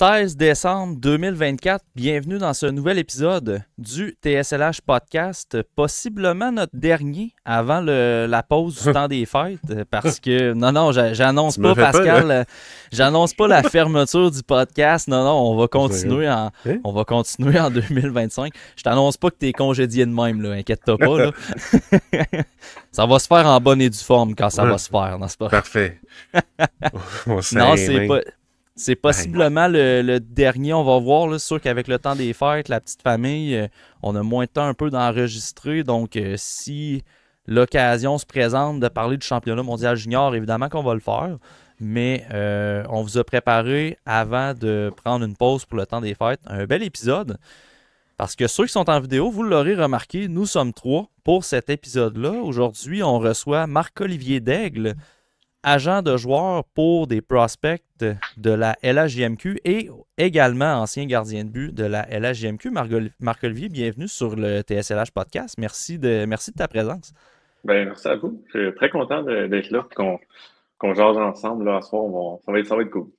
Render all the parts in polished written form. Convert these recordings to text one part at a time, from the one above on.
16 décembre 2024, bienvenue dans ce nouvel épisode du TSLH Podcast, possiblement notre dernier avant la pause du temps des fêtes, parce que, non, j'annonce Tu me pas, fais peur, Pascal, j'annonce pas la fermeture du podcast, non, on va continuer Hein? on va continuer en 2025. Je t'annonce pas que t'es congédié de même, là, inquiète-toi pas, là. Ça va se faire en bonne et due forme quand ça va se faire, n'est-ce pas? Parfait. On Non, s'aime, hein? c'est possiblement le dernier. On va voir. Là, c'est sûr qu'avec le temps des fêtes, la petite famille, on a moins de temps un peu d'enregistrer. Donc, si l'occasion se présente de parler du championnat mondial junior, évidemment qu'on va le faire. Mais on vous a préparé, avant de prendre une pause pour le temps des fêtes, un bel épisode. Parce que ceux qui sont en vidéo, vous l'aurez remarqué, nous sommes 3 pour cet épisode-là. Aujourd'hui, on reçoit Marc-Olivier Daigle, agent de joueurs pour des prospects de la LHJMQ et également ancien gardien de but de la LHJMQ. Marc-Olivier, bienvenue sur le TSLH Podcast. Merci de ta présence. Ben, merci à vous. Je suis très content d'être là et qu'on jase ensemble là, à ce soir. Ça va être cool.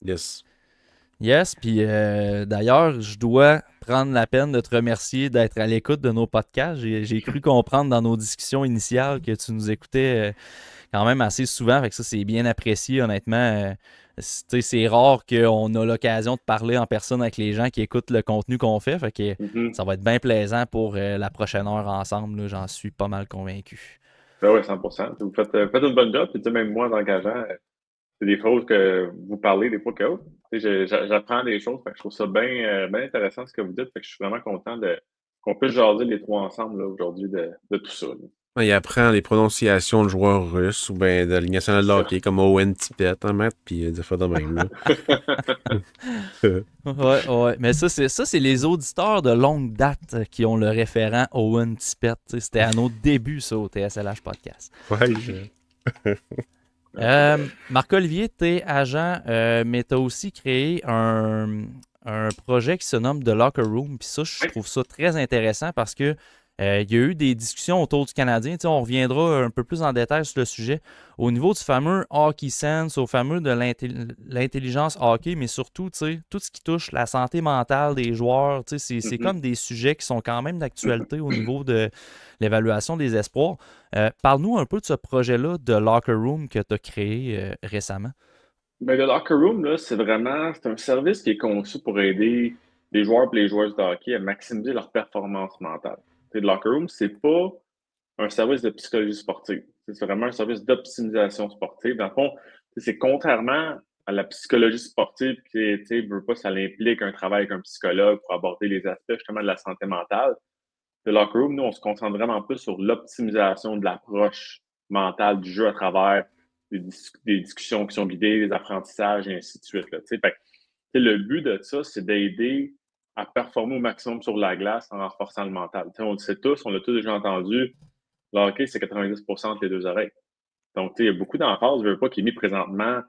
Yes. Yes, puis d'ailleurs, je dois prendre la peine de te remercier d'être à l'écoute de nos podcasts. J'ai cru comprendre dans nos discussions initiales que tu nous écoutais quand même assez souvent, fait que ça, c'est bien apprécié, honnêtement. C'est rare qu'on a l'occasion de parler en personne avec les gens qui écoutent le contenu qu'on fait, fait que ça va être bien plaisant pour la prochaine heure ensemble, là, j'en suis pas mal convaincu. Ben oui, 100%. Vous faites une bonne job. Puis, même moi, en engageant, c'est des choses que vous parlez des fois que j'apprends des choses. Fait que je trouve ça bien intéressant ce que vous dites. Fait que je suis vraiment content qu'on puisse jaser les trois ensemble là, aujourd'hui de tout ça. Là. Il apprend les prononciations de joueurs russes ou bien de la Ligue nationale de hockey comme Owen Tippett, hein, Matt, puis des fois de même, là. Ouais. Mais ça, c'est les auditeurs de longue date qui ont le référent Owen Tippett. C'était à nos débuts, ça, au TSLH Podcast. Ouais, Marc-Olivier, tu es agent, mais tu as aussi créé un projet qui se nomme The Locker Room. Puis ça, je trouve ça très intéressant parce que il y a eu des discussions autour du Canadien. On reviendra un peu plus en détail sur le sujet. Au niveau du fameux hockey sense, au fameux de l'intelligence hockey, mais surtout, tout ce qui touche la santé mentale des joueurs, c'est comme des sujets qui sont quand même d'actualité au niveau de l'évaluation des espoirs. Parle-nous un peu de ce projet-là de Locker Room que tu as créé récemment. Ben, le Locker Room, là, c'est un service qui est conçu pour aider les joueurs et les joueuses de hockey à maximiser leur performance mentale. Le Locker Room, c'est pas un service de psychologie sportive. C'est vraiment un service d'optimisation sportive. Dans le fond, c'est contrairement à la psychologie sportive qui, veut pas, ça implique un travail avec un psychologue pour aborder les aspects justement de la santé mentale. Le Locker Room, nous, on se concentre vraiment plus sur l'optimisation de l'approche mentale du jeu à travers des discussions qui sont guidées, des apprentissages et ainsi de suite. Là, fait que, le but de ça, c'est d'aider à performer au maximum sur la glace en renforçant le mental. On le sait tous, on l'a tous déjà entendu, le hockey, c'est 90% entre les deux oreilles. Donc, il y a beaucoup d'emphase, je veux pas, qui est mis présentement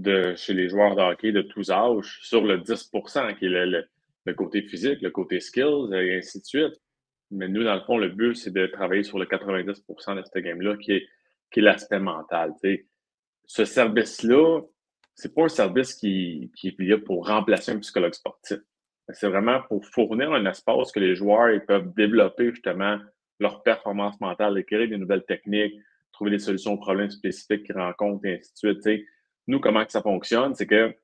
chez les joueurs de hockey de tous âges sur le 10%, qui est le côté physique, le côté skills, et ainsi de suite. Mais nous, dans le fond, le but, c'est de travailler sur le 90% de cette game-là, qui est l'aspect mental. T'sais. Ce service-là, c'est pas un service qui est là pour remplacer un psychologue sportif. C'est vraiment pour fournir un espace que les joueurs ils peuvent développer justement leur performance mentale, acquérir des nouvelles techniques, trouver des solutions aux problèmes spécifiques qu'ils rencontrent, et ainsi de suite. T'sais. Nous, comment que ça fonctionne, c'est que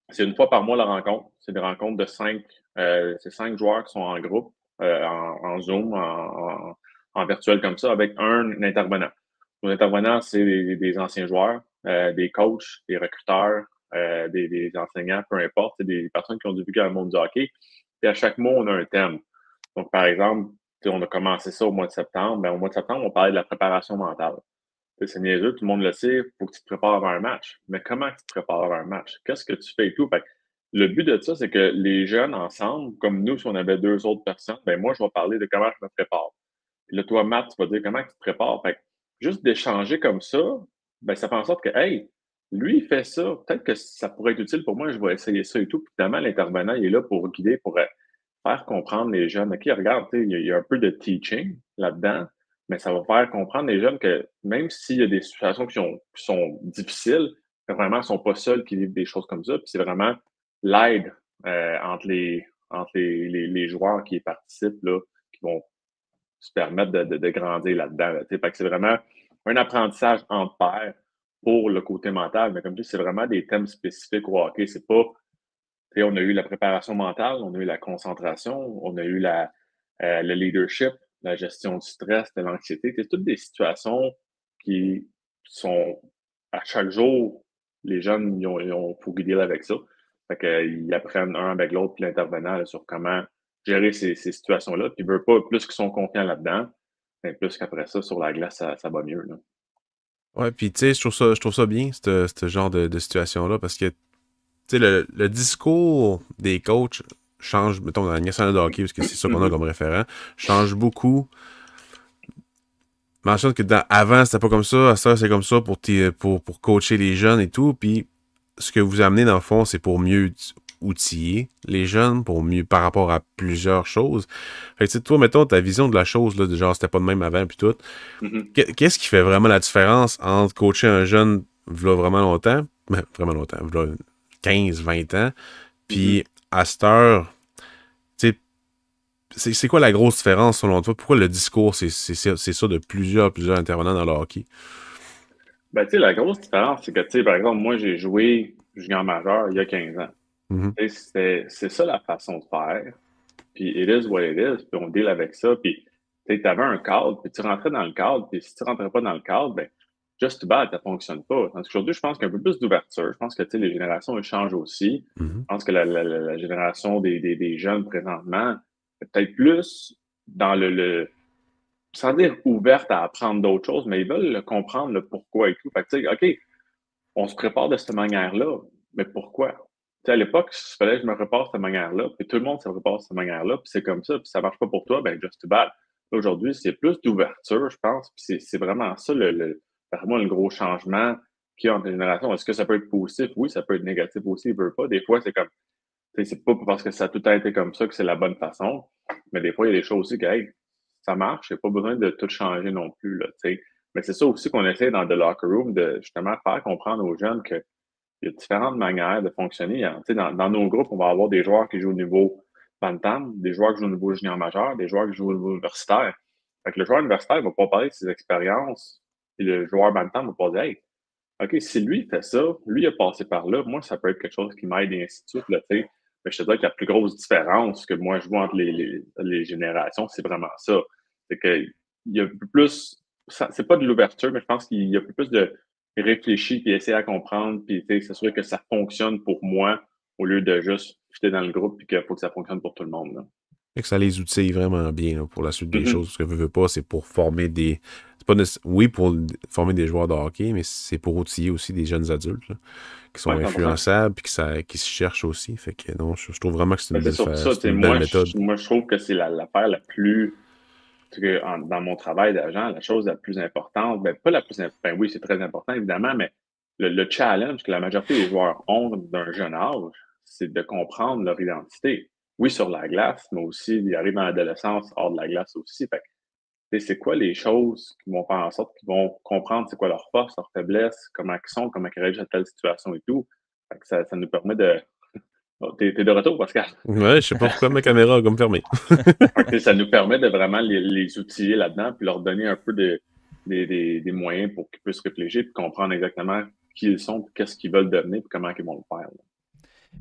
c'est une fois par mois la rencontre. C'est des rencontres de 5 joueurs qui sont en groupe, en Zoom, en virtuel comme ça, avec un intervenant. Nos intervenants, c'est des anciens joueurs, des coachs, des recruteurs, des enseignants, peu importe. C'est des personnes qui ont vécu dans le monde du hockey. Et à chaque mois, on a un thème. Donc, par exemple, on a commencé ça au mois de septembre. Ben, au mois de septembre, on parlait de la préparation mentale. C'est niaiseux, tout le monde le sait, il faut que tu te prépares avant un match. Mais comment tu te prépares avant un match? Qu'est-ce que tu fais et tout? Fait que le but de ça, c'est que les jeunes ensemble, comme nous, si on avait 2 autres personnes, ben moi, je vais parler de comment je me prépare. Puis là, toi, Matt, tu vas dire comment tu te prépares. Fait que juste d'échanger comme ça, ben ça fait en sorte que, hey, lui, il fait ça, peut-être que ça pourrait être utile pour moi, je vais essayer ça et tout. Puis finalement, l'intervenant, il est là pour guider, pour faire comprendre les jeunes. OK, regarde, il y a un peu de teaching là-dedans, mais ça va faire comprendre les jeunes que même s'il y a des situations qui sont difficiles, vraiment, ils ne sont pas seuls qui vivent des choses comme ça. Puis c'est vraiment l'aide entre les joueurs qui y participent, là, qui vont se permettre de grandir là-dedans. Là, fait que c'est vraiment un apprentissage entre pairs pour le côté mental, mais comme tu dis, c'est vraiment des thèmes spécifiques au hockey. C'est pas, on a eu la préparation mentale, on a eu la concentration, on a eu le leadership, la gestion du stress, de l'anxiété. C'est toutes des situations qui sont à chaque jour, les jeunes, faut dealer avec ça. Fait qu'ils apprennent un avec l'autre, puis l'intervenant là, sur comment gérer ces situations-là. Puis, ils veulent pas, plus qu'ils sont confiants là-dedans, ben, plus qu'après ça, sur la glace, ça va mieux. Là. Ouais, puis tu sais, je trouve ça bien, ce genre de situation-là, parce que, tu sais, le discours des coachs change, mettons, dans la Ligue nationale de hockey, parce que c'est ça qu'on a comme référent, change beaucoup. Mentionne que avant, c'était pas comme ça, à ça, c'est comme ça pour coacher les jeunes et tout, puis ce que vous amenez, dans le fond, c'est pour mieux outiller les jeunes, pour mieux, par rapport à plusieurs choses. Fait que, tu sais, toi, mettons, ta vision de la chose, là, de genre, c'était pas de même avant, puis tout. Qu'est-ce qui fait vraiment la différence entre coacher un jeune, v'là vraiment longtemps, v'là 15, 20 ans, puis à cette heure, tu sais, c'est quoi la grosse différence selon toi? Pourquoi le discours, c'est ça de plusieurs intervenants dans le hockey? Ben, tu sais, la grosse différence, c'est que, tu sais, par exemple, moi, j'ai joué junior majeur il y a 15 ans. Tu sais, c'est ça la façon de faire. Puis, it is what it is. Puis, on deal avec ça. Puis, tu sais, avais un cadre, puis tu rentrais dans le cadre. Puis, si tu rentrais pas dans le cadre, ben, just too bad, ça fonctionne pas. Tandis qu'aujourd'hui, je pense qu'il y a un peu plus d'ouverture. Je pense que, tu sais, les générations, elles changent aussi. Je pense que la génération des jeunes présentement est peut-être plus dans sans dire ouverte à apprendre d'autres choses, mais ils veulent comprendre le pourquoi et tout. Fait que, tu sais, OK, on se prépare de cette manière-là, mais pourquoi? Tu sais, à l'époque, il fallait que je me prépare de cette manière-là, puis tout le monde se prépare de cette manière-là, puis c'est comme ça, puis ça marche pas pour toi, ben just too bad. Aujourd'hui, c'est plus d'ouverture, je pense, puis c'est vraiment ça, vraiment le gros changement qu'il y a entre les générations. Est-ce que ça peut être positif? Oui, ça peut être négatif aussi, il veut pas. Des fois, c'est comme, tu sais, c'est pas parce que ça a tout a été comme ça que c'est la bonne façon, mais des fois, il y a des choses aussi que, hey, ça marche, il n'y a pas besoin de tout changer non plus, là, tu sais. Mais c'est ça aussi qu'on essaie dans The Locker Room, de justement faire comprendre aux jeunes qu'il y a différentes manières de fonctionner. Tu sais, dans nos groupes, on va avoir des joueurs qui jouent au niveau bantam, des joueurs qui jouent au niveau junior majeur, des joueurs qui jouent au niveau universitaire. Fait que le joueur universitaire va pas parler de ses expériences, et le joueur bantam va pas dire, hey, OK, si lui fait ça, lui a passé par là, moi, ça peut être quelque chose qui m'aide et ainsi de suite, là, tu sais. Mais je te dirais que la plus grosse différence que moi je vois entre les générations, c'est vraiment ça. C'est qu'il y a un peu plus, c'est pas de l'ouverture, mais je pense qu'il y a un peu plus de réfléchir puis essayer à comprendre puis s'assurer que ça fonctionne pour moi au lieu de juste fitter dans le groupe puis qu'il faut que ça fonctionne pour tout le monde, là. Fait que ça les outille vraiment bien là, pour la suite des Mhm. choses. Ce que veux pas, c'est pour former des. C'est pas oui, pour former des joueurs de hockey, mais c'est pour outiller aussi des jeunes adultes là, qui sont Ouais, 100%. influençables et qui se cherchent aussi. Fait que non, je trouve vraiment que c'est Ben, une c'est belle surtout ça, tu c'est sais, une belle moi, méthode. moi, je trouve que c'est l'affaire la plus dans mon travail d'agent, la chose la plus importante, ben, pas la plus importante, ben oui, c'est très important, évidemment, mais le challenge que la majorité des joueurs ont d'un jeune âge, c'est de comprendre leur identité. Oui, sur la glace, mais aussi, ils arrivent dans l'adolescence hors de la glace aussi. Fait que, tu sais, c'est quoi les choses qui vont faire en sorte qu'ils vont comprendre c'est quoi leurs forces, leurs faiblesses, comment ils sont, comment ils réagissent à telle situation et tout. Fait que ça nous permet de. Oh, t'es de retour, Pascal. Ouais, je sais pas pourquoi ma caméra a comme fermé. Fait que ça nous permet de vraiment les outiller là-dedans, puis leur donner un peu des moyens pour qu'ils puissent réfléchir et comprendre exactement qui ils sont, puis qu'est-ce qu'ils veulent devenir, puis comment ils vont le faire. Là.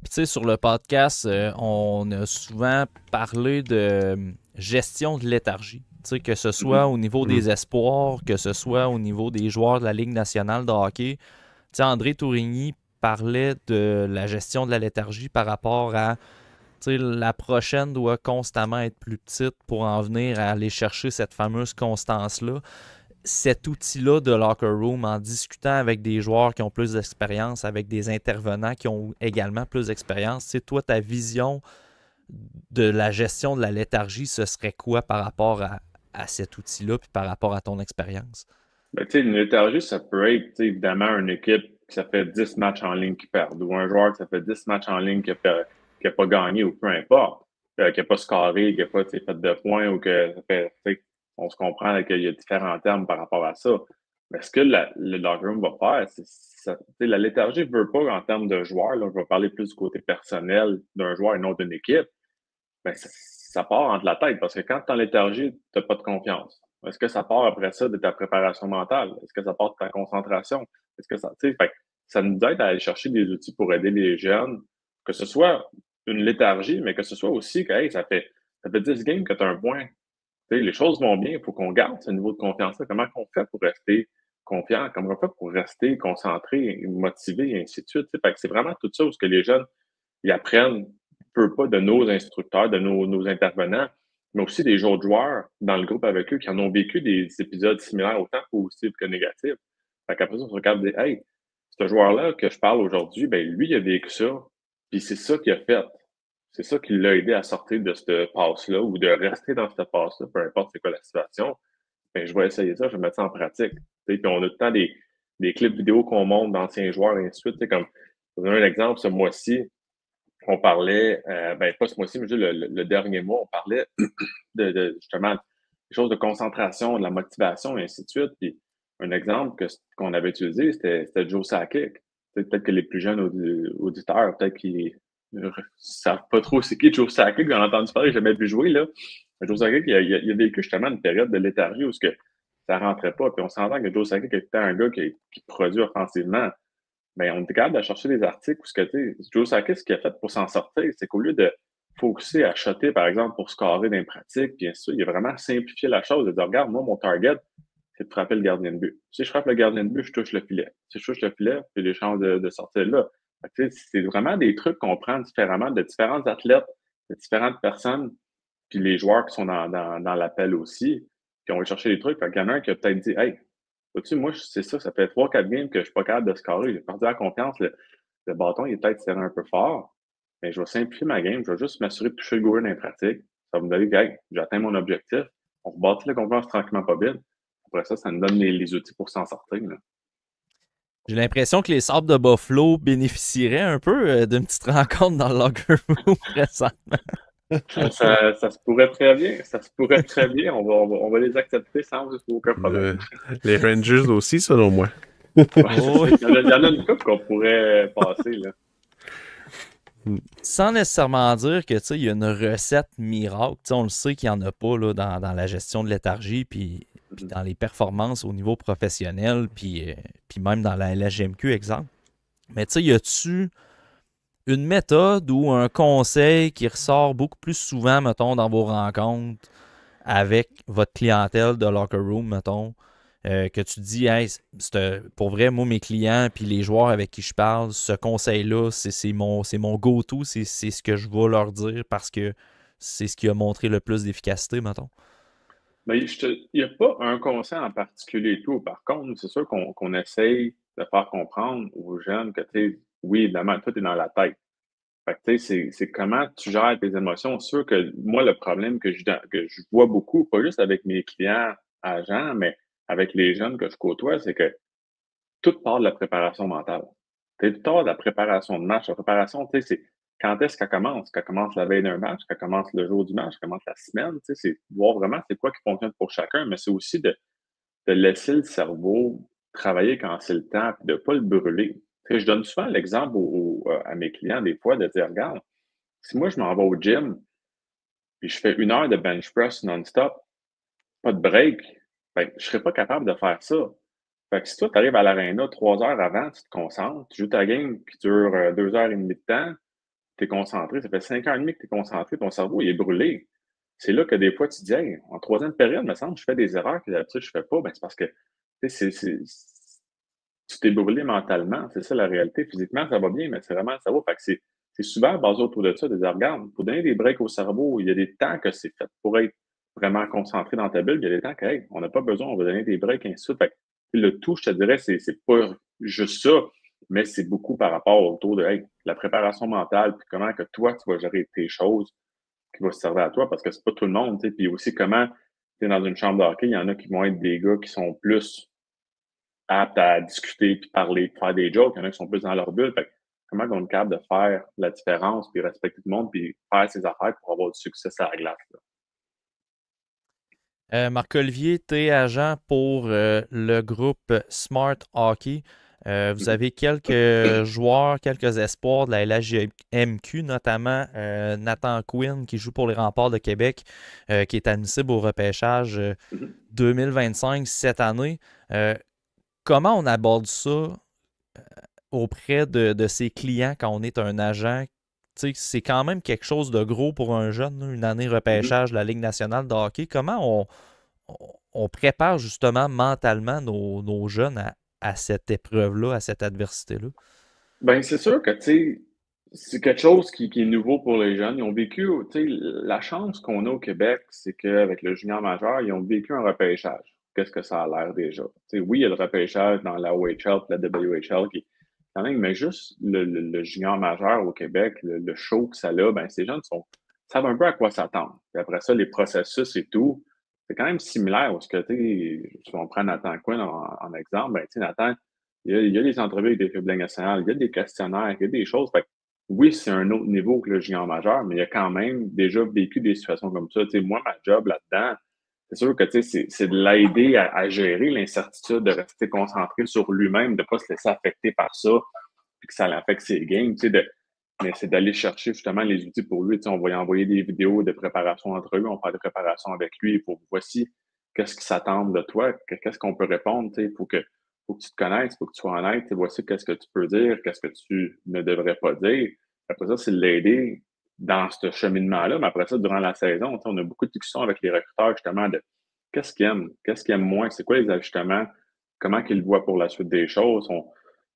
Puis tu sais, sur le podcast, on a souvent parlé de gestion de léthargie. Tu sais, que ce soit au niveau des espoirs, que ce soit au niveau des joueurs de la Ligue nationale de hockey. Tu sais, André Tourigny parlait de la gestion de la léthargie par rapport à, tu sais, la prochaine doit constamment être plus petite pour en venir à aller chercher cette fameuse constance-là. Cet outil-là de locker room, en discutant avec des joueurs qui ont plus d'expérience, avec des intervenants qui ont également plus d'expérience, c'est toi, ta vision de la gestion de la léthargie, ce serait quoi par rapport à cet outil-là, puis par rapport à ton expérience? Ben, tu sais, une léthargie, ça peut être, tu sais, évidemment, une équipe qui ça fait 10 matchs en ligne qui perd, ou un joueur qui ça fait 10 matchs en ligne qui a pas gagné, ou peu importe, qui n'a pas scoré, qui n'a pas fait de points, ou que ça fait, tu sais, on se comprend qu'il y a différents termes par rapport à ça. Mais ce que le locker room va faire, c'est la léthargie ne veut pas en termes de joueur, là, je vais parler plus du côté personnel d'un joueur et non d'une équipe, ben, ça part entre la tête parce que quand tu es en léthargie, tu n'as pas de confiance. Est-ce que ça part après ça de ta préparation mentale? Est-ce que ça part de ta concentration? Est-ce que ça, tu sais, fait que ça nous aide à aller chercher des outils pour aider les jeunes, que ce soit une léthargie, mais que ce soit aussi que hey, ça fait 10 games que tu as un point. Tu sais, les choses vont bien, il faut qu'on garde ce niveau de confiance-là. Comment on fait pour rester confiant? Comment on fait pour rester concentré, motivé, et ainsi de suite? Tu sais, fait que c'est vraiment tout ça où ce que les jeunes ils apprennent peu pas de nos instructeurs, de nos intervenants, mais aussi des autres joueurs dans le groupe avec eux qui en ont vécu des épisodes similaires autant positifs que négatifs. Fait qu'après ça, on se regarde et hey, ce joueur-là que je parle aujourd'hui, ben lui, il a vécu ça, puis c'est ça qu'il a fait. C'est ça qui l'a aidé à sortir de cette passe-là ou de rester dans cette passe-là, peu importe c'est quoi la situation. Ben, je vais essayer ça, je vais mettre ça en pratique. Puis on a tout le temps des clips vidéo qu'on montre d'anciens joueurs et ainsi de suite. Comme, je vais vous donner un exemple, ce mois-ci, on parlait, ben pas ce mois-ci, mais juste le dernier mois, on parlait de justement des choses de concentration, de la motivation, et ainsi de suite. Puis un exemple qu'on avait utilisé, c'était Joe Sakic. Peut-être que les plus jeunes auditeurs, peut-être qu'ils ne savent pas trop c'est qui Joe Sakic, j'en ai entendu parler, j'ai jamais vu jouer, là. Mais Joe Sakic, il a vécu justement une période de léthargie où ça rentrait pas. Puis on s'entend que Joe Sakic était un gars qui produit offensivement. Ben, on était capable de chercher des articles où ce que, tu sais, Joe Sakic, ce qu'il a fait pour s'en sortir, c'est qu'au lieu de focuser à shotter, par exemple, pour scorer dans les pratiques, bien sûr, il a vraiment simplifié la chose, de dire, regarde, moi, mon target, c'est de frapper le gardien de but. Si je frappe le gardien de but, je touche le filet. Si je touche le filet, j'ai des chances de sortir là. Fait que, c'est vraiment des trucs qu'on prend différemment de différents athlètes, de différentes personnes, puis les joueurs qui sont dans l'appel aussi, puis on va chercher des trucs. Fait qu'il y en a un qui a peut-être dit, hey, vois-tu, moi, c'est ça, ça fait 3-4 games que je suis pas capable de scorer. J'ai perdu la confiance. Le bâton, il est peut-être serré un peu fort, mais je vais simplifier ma game. Je vais juste m'assurer de toucher le goal dans les pratiques. Ça va me donner que hey, j'atteins mon objectif. On rebâtit la confiance tranquillement pas vite. Après ça, ça nous donne les outils pour s'en sortir. Là. J'ai l'impression que les Sabres de Buffalo bénéficieraient un peu d'une petite rencontre dans le locker room récemment. Ça se pourrait très bien. Ça se pourrait très bien. On va les accepter sans aucun problème. Les Rangers aussi, selon moi. Ouais, il y en a une couple qu'on pourrait passer. Là. Sans nécessairement dire que il y a une recette miracle. On le sait qu'il n'y en a pas là, dans la gestion de léthargie, puis dans les performances au niveau professionnel, puis même dans la LHGMQ, exemple. Mais y a-tu une méthode ou un conseil qui ressort beaucoup plus souvent, mettons, dans vos rencontres avec votre clientèle de locker room, mettons, que tu dis, hey, pour vrai, moi, mes clients puis les joueurs avec qui je parle, ce conseil-là, c'est mon go-to, c'est ce que je vais leur dire parce que c'est ce qui a montré le plus d'efficacité, mettons. Mais il n'y a pas un conseil en particulier et tout. Par contre, c'est sûr qu'on essaye de faire comprendre aux jeunes que, oui, évidemment, tout est dans la tête. Fait que, c'est comment tu gères tes émotions. C'est sûr que moi, le problème que je vois beaucoup, pas juste avec mes clients agents, mais avec les jeunes que je côtoie, c'est que tout part de la préparation mentale. Tout part de la préparation de match. La préparation, c'est quand est-ce qu'elle commence? Qu'elle commence la veille d'un match, qu'elle commence le jour du match, qu'elle commence la semaine. C'est voir vraiment c'est quoi qui fonctionne pour chacun, mais c'est aussi de laisser le cerveau travailler quand c'est le temps et de ne pas le brûler. Je donne souvent l'exemple à mes clients des fois de dire, regarde, si moi je m'en vais au gym puis je fais 1 heure de bench press non-stop, pas de break, ben, je ne serais pas capable de faire ça. Fait que si toi, tu arrives à l'aréna 3 heures avant, tu te concentres, tu joues ta game qui dure 2 heures et demie de temps, tu es concentré, ça fait 5 heures et demie que tu es concentré, ton cerveau il est brûlé. C'est là que des fois, tu te dis, hey, en troisième période, il me semble, je fais des erreurs que d'habitude je ne fais pas. Ben, c'est parce que tu t'es brûlé mentalement. C'est ça la réalité. Physiquement, ça va bien, mais c'est vraiment le cerveau. Fait que c'est souvent basé autour de ça, de dire, regarde, pour donner des breaks au cerveau, il y a des temps que c'est fait pour être vraiment concentré dans ta bulle. Il y a des temps que, hey, on n'a pas besoin, on va donner des breaks, ainsi de suite. Fait que, le tout, je te dirais, c'est pas juste ça, mais c'est beaucoup par rapport autour de hey, la préparation mentale, puis comment que toi, tu vas gérer tes choses qui vont se servir à toi, parce que c'est pas tout le monde, tu sais. Puis aussi comment, tu es dans une chambre de hockey, il y en a qui vont être des gars qui sont plus aptes à discuter, puis parler, puis faire des jokes. Il y en a qui sont plus dans leur bulle. Fait que comment on est capable de faire la différence, puis respecter tout le monde, puis faire ses affaires pour avoir du succès à la glace. Là. Marc-Olivier, tu es agent pour le groupe Smart Hockey. Vous Mhm. avez quelques joueurs, quelques espoirs de la LHJMQ, notamment Nathan Quinn qui joue pour les Remparts de Québec, qui est admissible au repêchage Mhm. 2025 cette année. Euh, Comment on aborde ça auprès de ses clients quand on est un agent? Tu sais, c'est quand même quelque chose de gros pour un jeune, là, une année Mhm. repêchage de la Ligue nationale de hockey. On prépare justement mentalement nos jeunes à cette épreuve-là, à cette adversité-là? Ben, c'est sûr que, tu sais, c'est quelque chose qui est nouveau pour les jeunes. Ils ont vécu, tu sais, la chance qu'on a au Québec, c'est qu'avec le junior majeur, ils ont vécu un repêchage. Qu'est-ce que ça a l'air déjà? Tu sais, oui, il y a le repêchage dans la OHL, la WHL, qui quand même, mais juste le junior majeur au Québec, le show que ça a, ben, ces jeunes savent un peu à quoi s'attendre. Puis après ça, les processus et tout, c'est quand même similaire. Parce que, tu sais, si on prend Nathan Quinn en exemple, ben, tu sais, Nathan, il y a des entrevues avec des clubs de Ligue nationale, il y a des questionnaires, il y a des choses. Fait que oui, c'est un autre niveau que le junior majeur, mais il y a quand même déjà vécu des situations comme ça. Tu sais, moi, ma job là-dedans, c'est sûr que tu sais, c'est de l'aider à gérer l'incertitude, de rester concentré sur lui-même, de ne pas se laisser affecter par ça, puis que ça l'affecte ses games. Tu sais, mais c'est d'aller chercher justement les outils pour lui. Tu sais, on va lui envoyer des vidéos de préparation entre eux, on fait des préparations avec lui pour voici qu'est-ce qui s'attend de toi, qu'est-ce qu'on peut répondre. Tu sais, faut que tu te connaisses, faut que tu sois honnête. Tu sais, voici qu'est-ce que tu peux dire, qu'est-ce que tu ne devrais pas dire. Après ça, c'est de l'aider dans ce cheminement-là. Mais après ça, durant la saison, tu sais, on a beaucoup de discussions avec les recruteurs justement de qu'est-ce qu'ils aiment moins, c'est quoi les ajustements, comment qu'ils le voient pour la suite des choses. Tu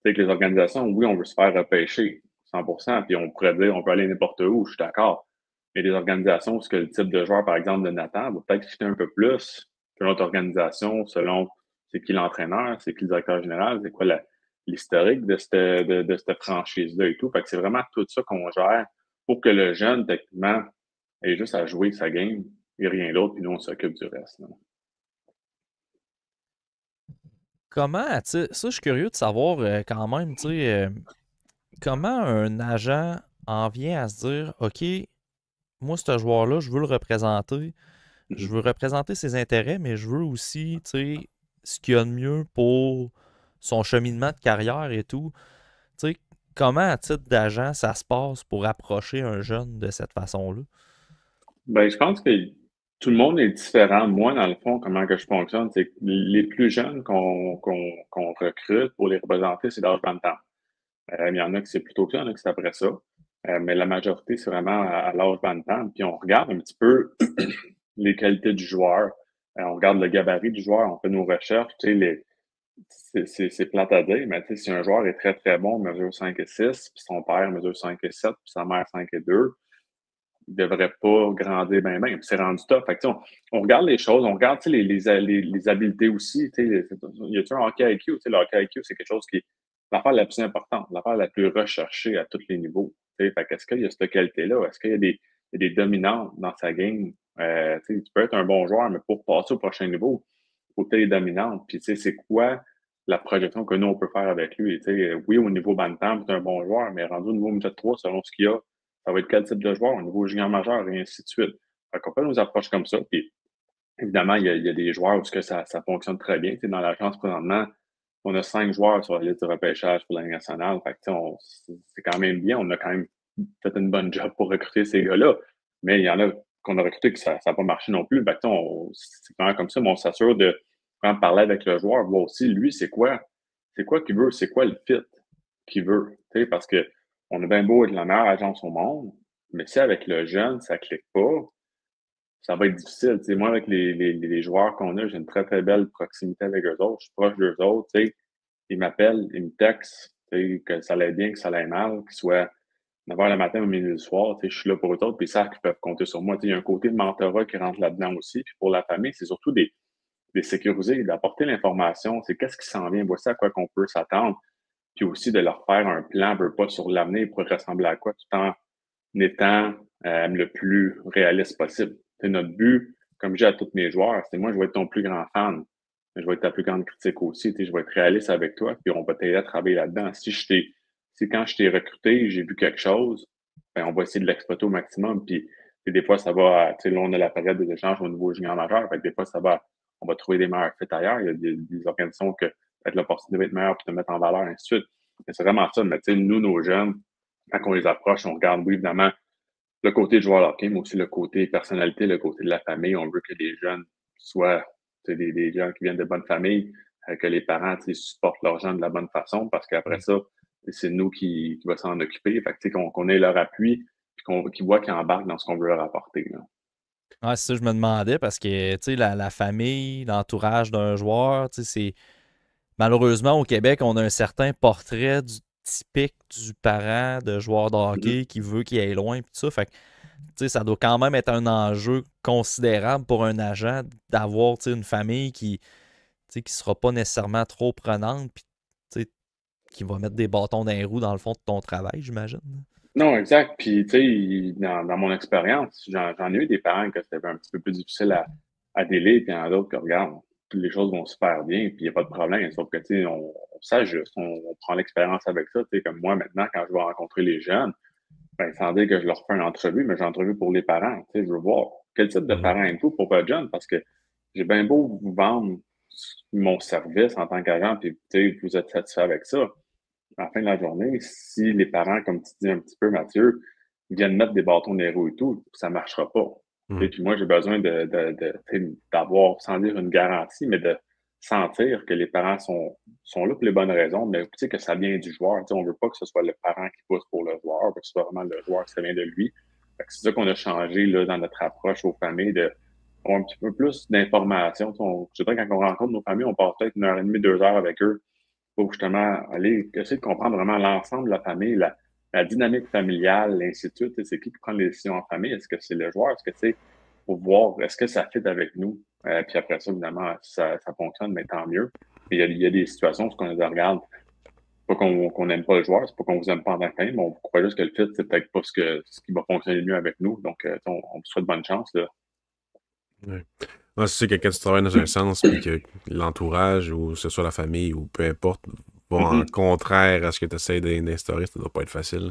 sais, que les organisations, oui, on veut se faire repêcher 100%, puis on pourrait dire on peut aller n'importe où, je suis d'accord. Mais des organisations où ce que le type de joueur, par exemple, de Nathan, va peut-être fitter un peu plus qu'une autre organisation selon c'est qui l'entraîneur, c'est qui le directeur général, c'est quoi l'historique de cette franchise-là et tout. Fait que c'est vraiment tout ça qu'on gère pour que le jeune, techniquement, ait juste à jouer sa game et rien d'autre, puis nous, on s'occupe du reste. Là. Comment, tu sais, ça, je suis curieux de savoir quand même, tu sais, comment un agent en vient à se dire, OK, moi, ce joueur-là, je veux le représenter, je Mhm. veux représenter ses intérêts, mais je veux aussi, tu sais, ce qu'il y a de mieux pour son cheminement de carrière et tout. Tu sais, comment, à titre d'agent, ça se passe pour approcher un jeune de cette façon-là? Ben, je pense que tout le monde est différent. Moi, dans le fond, comment que je fonctionne, c'est que les plus jeunes qu'on recrute pour les représenter, c'est l'âge bantam. Il y en a qui c'est plutôt ça, il y en a qui c'est après ça. Mais la majorité, c'est vraiment à l'âge bantam. Puis on regarde un petit peu les qualités du joueur. On regarde le gabarit du joueur, on fait nos recherches. Tu sais, c'est plate à dire, mais tu sais, si un joueur est très, très bon, mesure 5 et 6, puis son père mesure 5 et 7, puis sa mère 5 et 2, il devrait pas grandir bien, bien. Puis c'est rendu top. Fait que, tu sais, on regarde les choses, on regarde tu sais, les habiletés aussi. Tu sais, y a-tu un hockey IQ? Tu sais, le hockey IQ, c'est quelque chose qui est l'affaire la plus importante, l'affaire la plus recherchée à tous les niveaux. Tu sais, fait qu'est-ce qu'il y a cette qualité-là? Est-ce qu'il y a il y a des dominantes dans sa game? Tu sais, tu peux être un bon joueur, mais pour passer au prochain niveau, il faut que tu aies les dominantes. Puis, tu sais, c'est quoi la projection que nous, on peut faire avec lui? Tu sais, oui, au niveau bantam, c'est un bon joueur, mais rendu au niveau midget 3, selon ce qu'il y a, ça va être quel type de joueur au niveau junior majeur et ainsi de suite. Fait qu'on fait nos approches comme ça. Puis, évidemment, il y a des joueurs où ça fonctionne très bien. Tu sais, dans l'agence, présentement, on a 5 joueurs sur la liste de repêchage pour la Ligue nationale. Fait que, tu sais, c'est quand même bien. On a quand même fait une bonne job pour recruter ces gars-là. Mais il y en a qu'on a recruté que ça n'a pas marché non plus. Fait que, tu sais, c'est quand même comme ça, mais on s'assure de quand parler avec le joueur, voir aussi, lui, c'est quoi qu'il veut, c'est quoi le fit qu'il veut. Tu sais, parce que on a bien beau être la meilleure agence au monde, mais si avec le jeune, ça clique pas, ça va être difficile. Tu sais, moi, avec les joueurs qu'on a, j'ai une très, très belle proximité avec eux autres. Je suis proche d'eux autres. Tu sais, ils m'appellent, ils me textent, tu sais, que ça allait bien, que ça allait mal, qu'ils soient 9 heures le matin ou minuit le soir. Tu sais, je suis là pour eux autres, puis ils savent qu'ils peuvent compter sur moi. Tu sais, il y a un côté de mentorat qui rentre là-dedans aussi. Puis pour la famille, c'est surtout des sécuriser, d'apporter l'information. C'est qu'est-ce qui s'en vient, voici à quoi qu'on peut s'attendre. Puis aussi de leur faire un plan, veut pas sur l'avenir pour ressembler à quoi, tout en étant le plus réaliste possible. C'est notre but, comme je dis à tous mes joueurs, c'est moi, je vais être ton plus grand fan. Mais je vais être ta plus grande critique aussi. Je vais être réaliste avec toi, puis on va t'aider à travailler là-dedans. Si quand je t'ai recruté, j'ai vu quelque chose, ben, on va essayer de l'exploiter au maximum. Puis Puis des fois, ça va, tu sais, là, on a la période des échanges au niveau junior majeur. Fait que des fois, on va trouver des meilleurs fits ailleurs. Il y a des organisations que peut-être l'opportunité va être meilleure pour te mettre en valeur, ainsi de suite. Mais c'est vraiment ça. Mais tu sais, nous, nos jeunes, quand on les approche, on regarde, oui, évidemment, le côté joueur de hockey, mais aussi le côté personnalité, le côté de la famille. On veut que les jeunes soient des gens qui viennent de bonnes familles, que les parents supportent leurs jeunes de la bonne façon, parce qu'après ça, c'est nous qui va s'en occuper. Fait que, qu'on ait leur appui, puis qu'ils voient qu'ils embarquent dans ce qu'on veut leur apporter. Là. Ouais, c'est ça que je me demandais parce que la famille, l'entourage d'un joueur, c'est. Malheureusement, au Québec, on a un certain portrait typique du parent de joueur de hockey qui veut qu'il aille loin et tout ça. Fait que, ça doit quand même être un enjeu considérable pour un agent d'avoir une famille qui ne sera pas nécessairement trop prenante puis qui va mettre des bâtons dans les roues dans le fond de ton travail, j'imagine. Non, exact. Puis, tu sais, dans mon expérience, j'en ai eu des parents que c'était un petit peu plus difficile à délai, puis il y en a d'autres que, regarde, toutes les choses vont super bien, puis il n'y a pas de problème. Sauf que, tu sais, on s'ajuste, on prend l'expérience avec ça. Tu sais, comme moi, maintenant, quand je vais rencontrer les jeunes, ben, sans dire que je leur fais une entrevue, mais j'ai une entrevue pour les parents. Tu sais, je veux voir quel type de parent êtes-vous pour votre jeune, parce que j'ai bien beau vous vendre mon service en tant qu'agent, puis, tu sais, vous êtes satisfait avec ça. À la fin de la journée, si les parents, comme tu dis un petit peu, Mathieu, viennent mettre des bâtons dans les roues et tout, ça ne marchera pas. Et puis moi, j'ai besoin d'avoir, sans dire une garantie, mais de sentir que les parents sont là pour les bonnes raisons, mais tu sais que ça vient du joueur. On ne veut pas que ce soit le parent qui pousse pour le joueur, que ce soit vraiment le joueur que ça vient de lui. C'est ça qu'on a changé là, dans notre approche aux familles, de avoir un petit peu plus d'informations. Je sais pas, quand on rencontre nos familles, on passe peut-être 1h30, 2 heures avec eux pour justement aller essayer de comprendre vraiment l'ensemble de la famille, la dynamique familiale, ainsi de suite. C'est qui prend les décisions en famille? Est-ce que c'est le joueur? Est-ce que c'est pour voir, est-ce que ça fit avec nous? Puis après ça, évidemment, ça fonctionne, mais tant mieux. Il y a des situations où on les regarde, pas qu'on n'aime pas le joueur, c'est pas qu'on vous aime pas en tant que famille, mais on croit juste que le fit, c'est peut-être pas ce qui va fonctionner le mieux avec nous. Donc, on vous souhaite bonne chance. Là. Ouais. Ouais, c'est sûr que quand tu travailles dans un sens, puis que l'entourage, ou ce soit la famille, ou peu importe, vont en contraire à ce que tu essaies d'instaurer, ça doit pas être facile.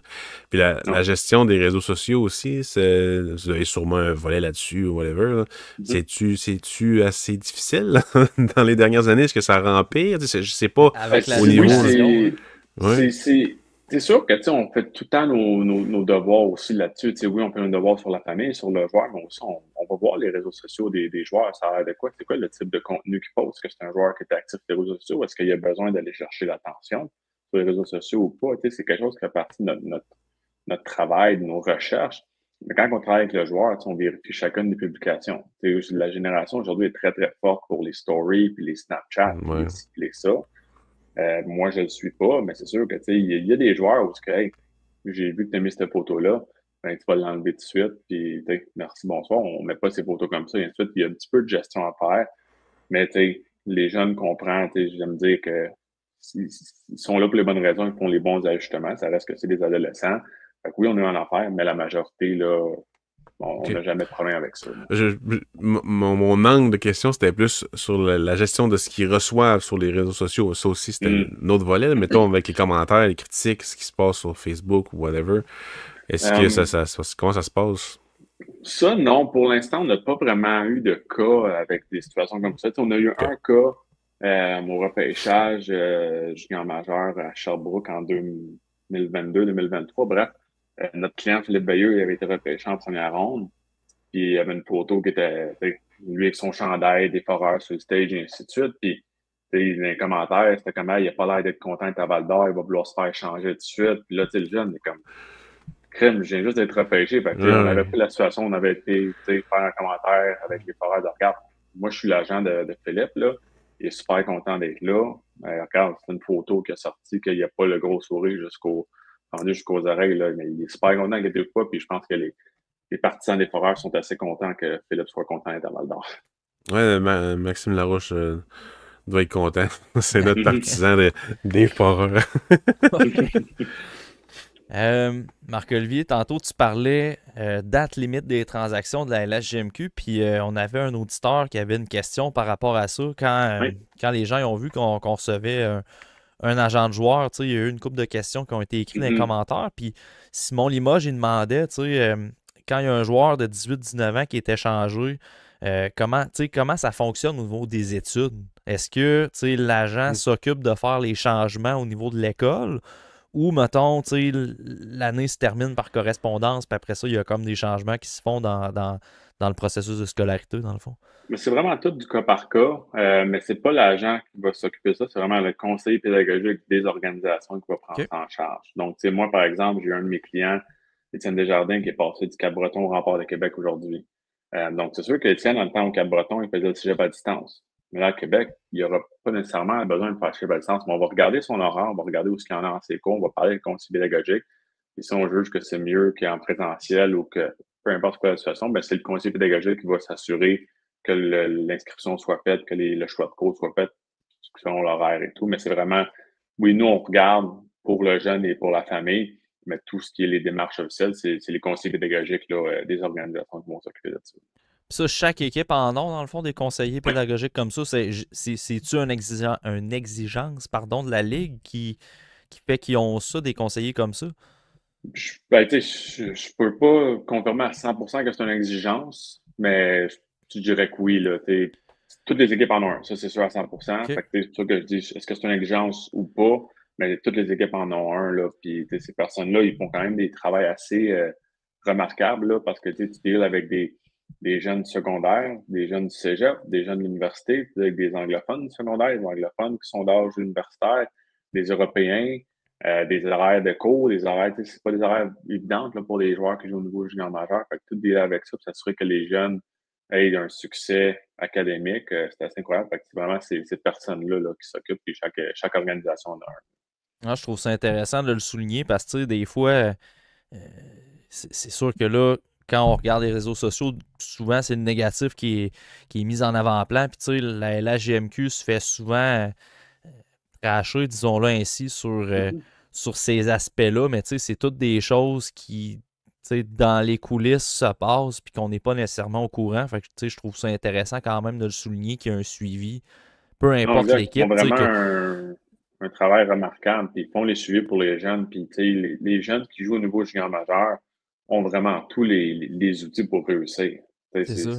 Puis la gestion des réseaux sociaux aussi, vous avez sûrement un volet là-dessus, ou whatever. Là. C'est-tu assez difficile dans les dernières années? Est-ce que ça rend pire? Je sais pas au niveau... C'est sûr que on fait tout le temps nos devoirs aussi là-dessus. Oui, on fait un devoir sur la famille, sur le joueur, mais aussi on va voir les réseaux sociaux des joueurs. Ça a l'air de quoi? C'est quoi le type de contenu qu'ils postent? Est-ce que c'est un joueur qui est actif sur les réseaux sociaux? Est-ce qu'il y a besoin d'aller chercher l'attention sur les réseaux sociaux ou pas? C'est quelque chose qui fait partie de notre travail, de nos recherches. Mais quand on travaille avec le joueur, on vérifie chacune des publications. La génération aujourd'hui est très, très forte pour les stories, puis les Snapchat, puis les ça. Moi, je ne le suis pas, mais c'est sûr que il y a des joueurs où hey, j'ai vu que tu as mis cette photo-là, ben, tu vas l'enlever tout de suite, puis merci, bonsoir, on ne met pas ces photos comme ça, et ainsi de suite. Il y a un petit peu de gestion à faire, mais les jeunes comprennent, j'aime dire que ils sont là pour les bonnes raisons, ils font les bons ajustements, ça reste que c'est des adolescents. Fait que oui, on est en affaire, mais la majorité, là, on n'a jamais de problème avec ça. Mon angle de question, c'était plus sur la gestion de ce qu'ils reçoivent sur les réseaux sociaux. Ça aussi, c'était un autre volet. Mettons, avec les commentaires, les critiques, ce qui se passe sur Facebook ou whatever. Est-ce que comment ça se passe? Ça, non. Pour l'instant, on n'a pas vraiment eu de cas avec des situations comme ça. On a eu un cas au repêchage junior majeur à Sherbrooke en 2022-2023. Bref. Notre client, Philippe Bayeux, il avait été repêché en première ronde. Puis il y avait une photo qui était, lui avec son chandail, des foreurs sur le stage, et ainsi de suite. Puis, les commentaires, c'était comme, il a pas l'air d'être content à Val d'Or, il va vouloir se faire changer tout de suite. Puis là, le jeune, il est comme, crème, je viens juste d'être repêché. Fait que, on avait pris la situation, on avait été faire un commentaire avec les foreurs de regarde. Moi, je suis l'agent de Philippe, là. Il est super content d'être là. Regarde, c'est une photo qui a sorti, qu'il n'y a pas le gros sourire jusqu'aux oreilles, là, mais il est super content qu'il ait pas, puis je pense que les partisans des Foreurs sont assez contents que Philippe soit content d'être à Val d'Or. Ouais, Maxime Larouche doit être content. C'est notre partisan des Foreurs. Marc-Olivier, tantôt tu parlais date limite des transactions de la LHJMQ, puis on avait un auditeur qui avait une question par rapport à ça. Quand les gens ont vu qu'on recevait un agent de joueur, il y a eu une couple de questions qui ont été écrites dans les commentaires. Puis Simon Limoges, il demandait, quand il y a un joueur de 18-19 ans qui est échangé, comment ça fonctionne au niveau des études? Est-ce que l'agent s'occupe de faire les changements au niveau de l'école? Ou, mettons, l'année se termine par correspondance, puis après ça, il y a comme des changements qui se font dans le processus de scolarité, dans le fond. Mais c'est vraiment tout du cas par cas, mais c'est pas l'agent qui va s'occuper de ça, c'est vraiment le conseiller pédagogique des organisations qui va prendre OK. ça en charge. Donc, moi, par exemple, j'ai eu un de mes clients, Étienne Desjardins, qui est passé du Cap-Breton au Rempart de Québec aujourd'hui. Donc, c'est sûr qu'Étienne, dans le temps au Cap-Breton, il faisait le cégep à distance. Mais là, à Québec, il n'y aura pas nécessairement besoin de faire le cégep à distance, mais on va regarder son horaire, on va regarder où il y en a dans ses cours, on va parler avec le conseiller pédagogique. Et si on juge que c'est mieux qu'en présentiel ou que peu importe quoi la situation, ben c'est le conseiller pédagogique qui va s'assurer que l'inscription soit faite, que le choix de cours soit fait selon l'horaire et tout. Mais c'est vraiment, oui, nous, on regarde pour le jeune et pour la famille, mais tout ce qui est les démarches officielles, c'est les conseillers pédagogiques là, des organisations qui vont s'occuper de ça. Puis ça, chaque équipe en a, dans le fond, des conseillers Oui. pédagogiques comme ça. C'est-tu une exigence de la Ligue qui fait qu'ils ont ça, des conseillers comme ça? Je peux pas confirmer à 100% que c'est une exigence, mais je dirais que oui, là, toutes les équipes en ont un, ça c'est sûr à 100%. OK. Fait que c'est pour ça que je dis, est-ce que c'est une exigence ou pas? Mais toutes les équipes en ont un, là, puis ces personnes-là, ils font quand même des travaux assez remarquables, là, parce que tu deals avec des jeunes secondaires, des jeunes du cégep, des jeunes de l'université, avec des anglophones secondaires, des anglophones qui sont d'âge universitaire, des Européens, des horaires de cours, des horaires, c'est pas des horaires évidentes là, pour les joueurs qui jouent au niveau junior majeur. Fait que tout dealer avec ça, pour s'assurer que les jeunes aient un succès académique, c'est assez incroyable. Fait que c'est vraiment ces personnes-là là, qui s'occupent, et chaque organisation en a un. Ah, je trouve ça intéressant de le souligner parce que des fois, c'est sûr que là, quand on regarde les réseaux sociaux, souvent c'est le négatif qui est mis en avant-plan. Puis la LHJMQ se fait souvent cracher, disons-le ainsi, sur ces aspects-là. Mais c'est toutes des choses qui, dans les coulisses, se passent puis qu'on n'est pas nécessairement au courant. Fait que je trouve ça intéressant quand même de le souligner qu'il y a un suivi, peu Non, importe exact. Ils font l'équipe. vraiment un travail remarquable, puis ils font les suivis pour les jeunes. Puis les jeunes qui jouent au niveau junior majeur ont vraiment tous les outils pour réussir. C'est ça.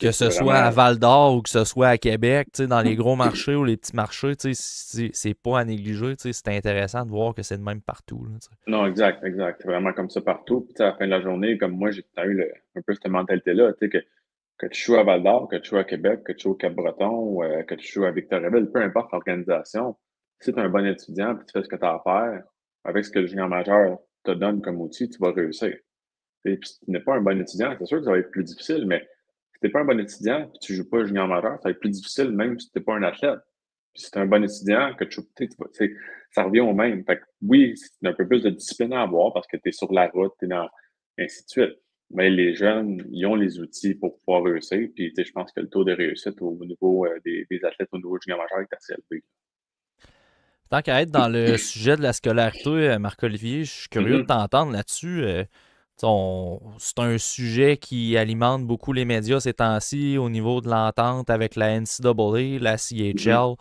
Que C'est ce soit à vraiment. Val-d'Or ou que ce soit à Québec, dans les gros marchés ou les petits marchés, c'est pas à négliger. C'est intéressant de voir que c'est le même partout. Là, Non, exact, exact. C'est vraiment comme ça partout. Puis à la fin de la journée, comme moi, j'ai eu un peu cette mentalité-là, que tu joues à Val-d'Or, que tu joues à Québec, que tu joues au Cap-Breton, que tu joues à Victoriaville, peu importe l'organisation, si tu es un bon étudiant et tu fais ce que tu as à faire, avec ce que le junior majeur te donne comme outil, tu vas réussir. Et puis, si tu n'es pas un bon étudiant, c'est sûr que ça va être plus difficile, mais si tu n'es pas un bon étudiant et tu ne joues pas junior majeur, ça va être plus difficile même si tu n'es pas un athlète. Puis si tu es un bon étudiant, que ça revient au même. Fait que oui, c'est un peu plus de discipline à avoir parce que tu es sur la route, ainsi de suite. Mais les jeunes, ils ont les outils pour pouvoir réussir. Puis je pense que le taux de réussite au niveau des athlètes au niveau junior majeur est assez élevé. Tant qu'à être dans le sujet de la scolarité, Marc-Olivier, je suis curieux de t'entendre là-dessus. C'est un sujet qui alimente beaucoup les médias ces temps-ci au niveau de l'entente avec la NCAA, la CHL.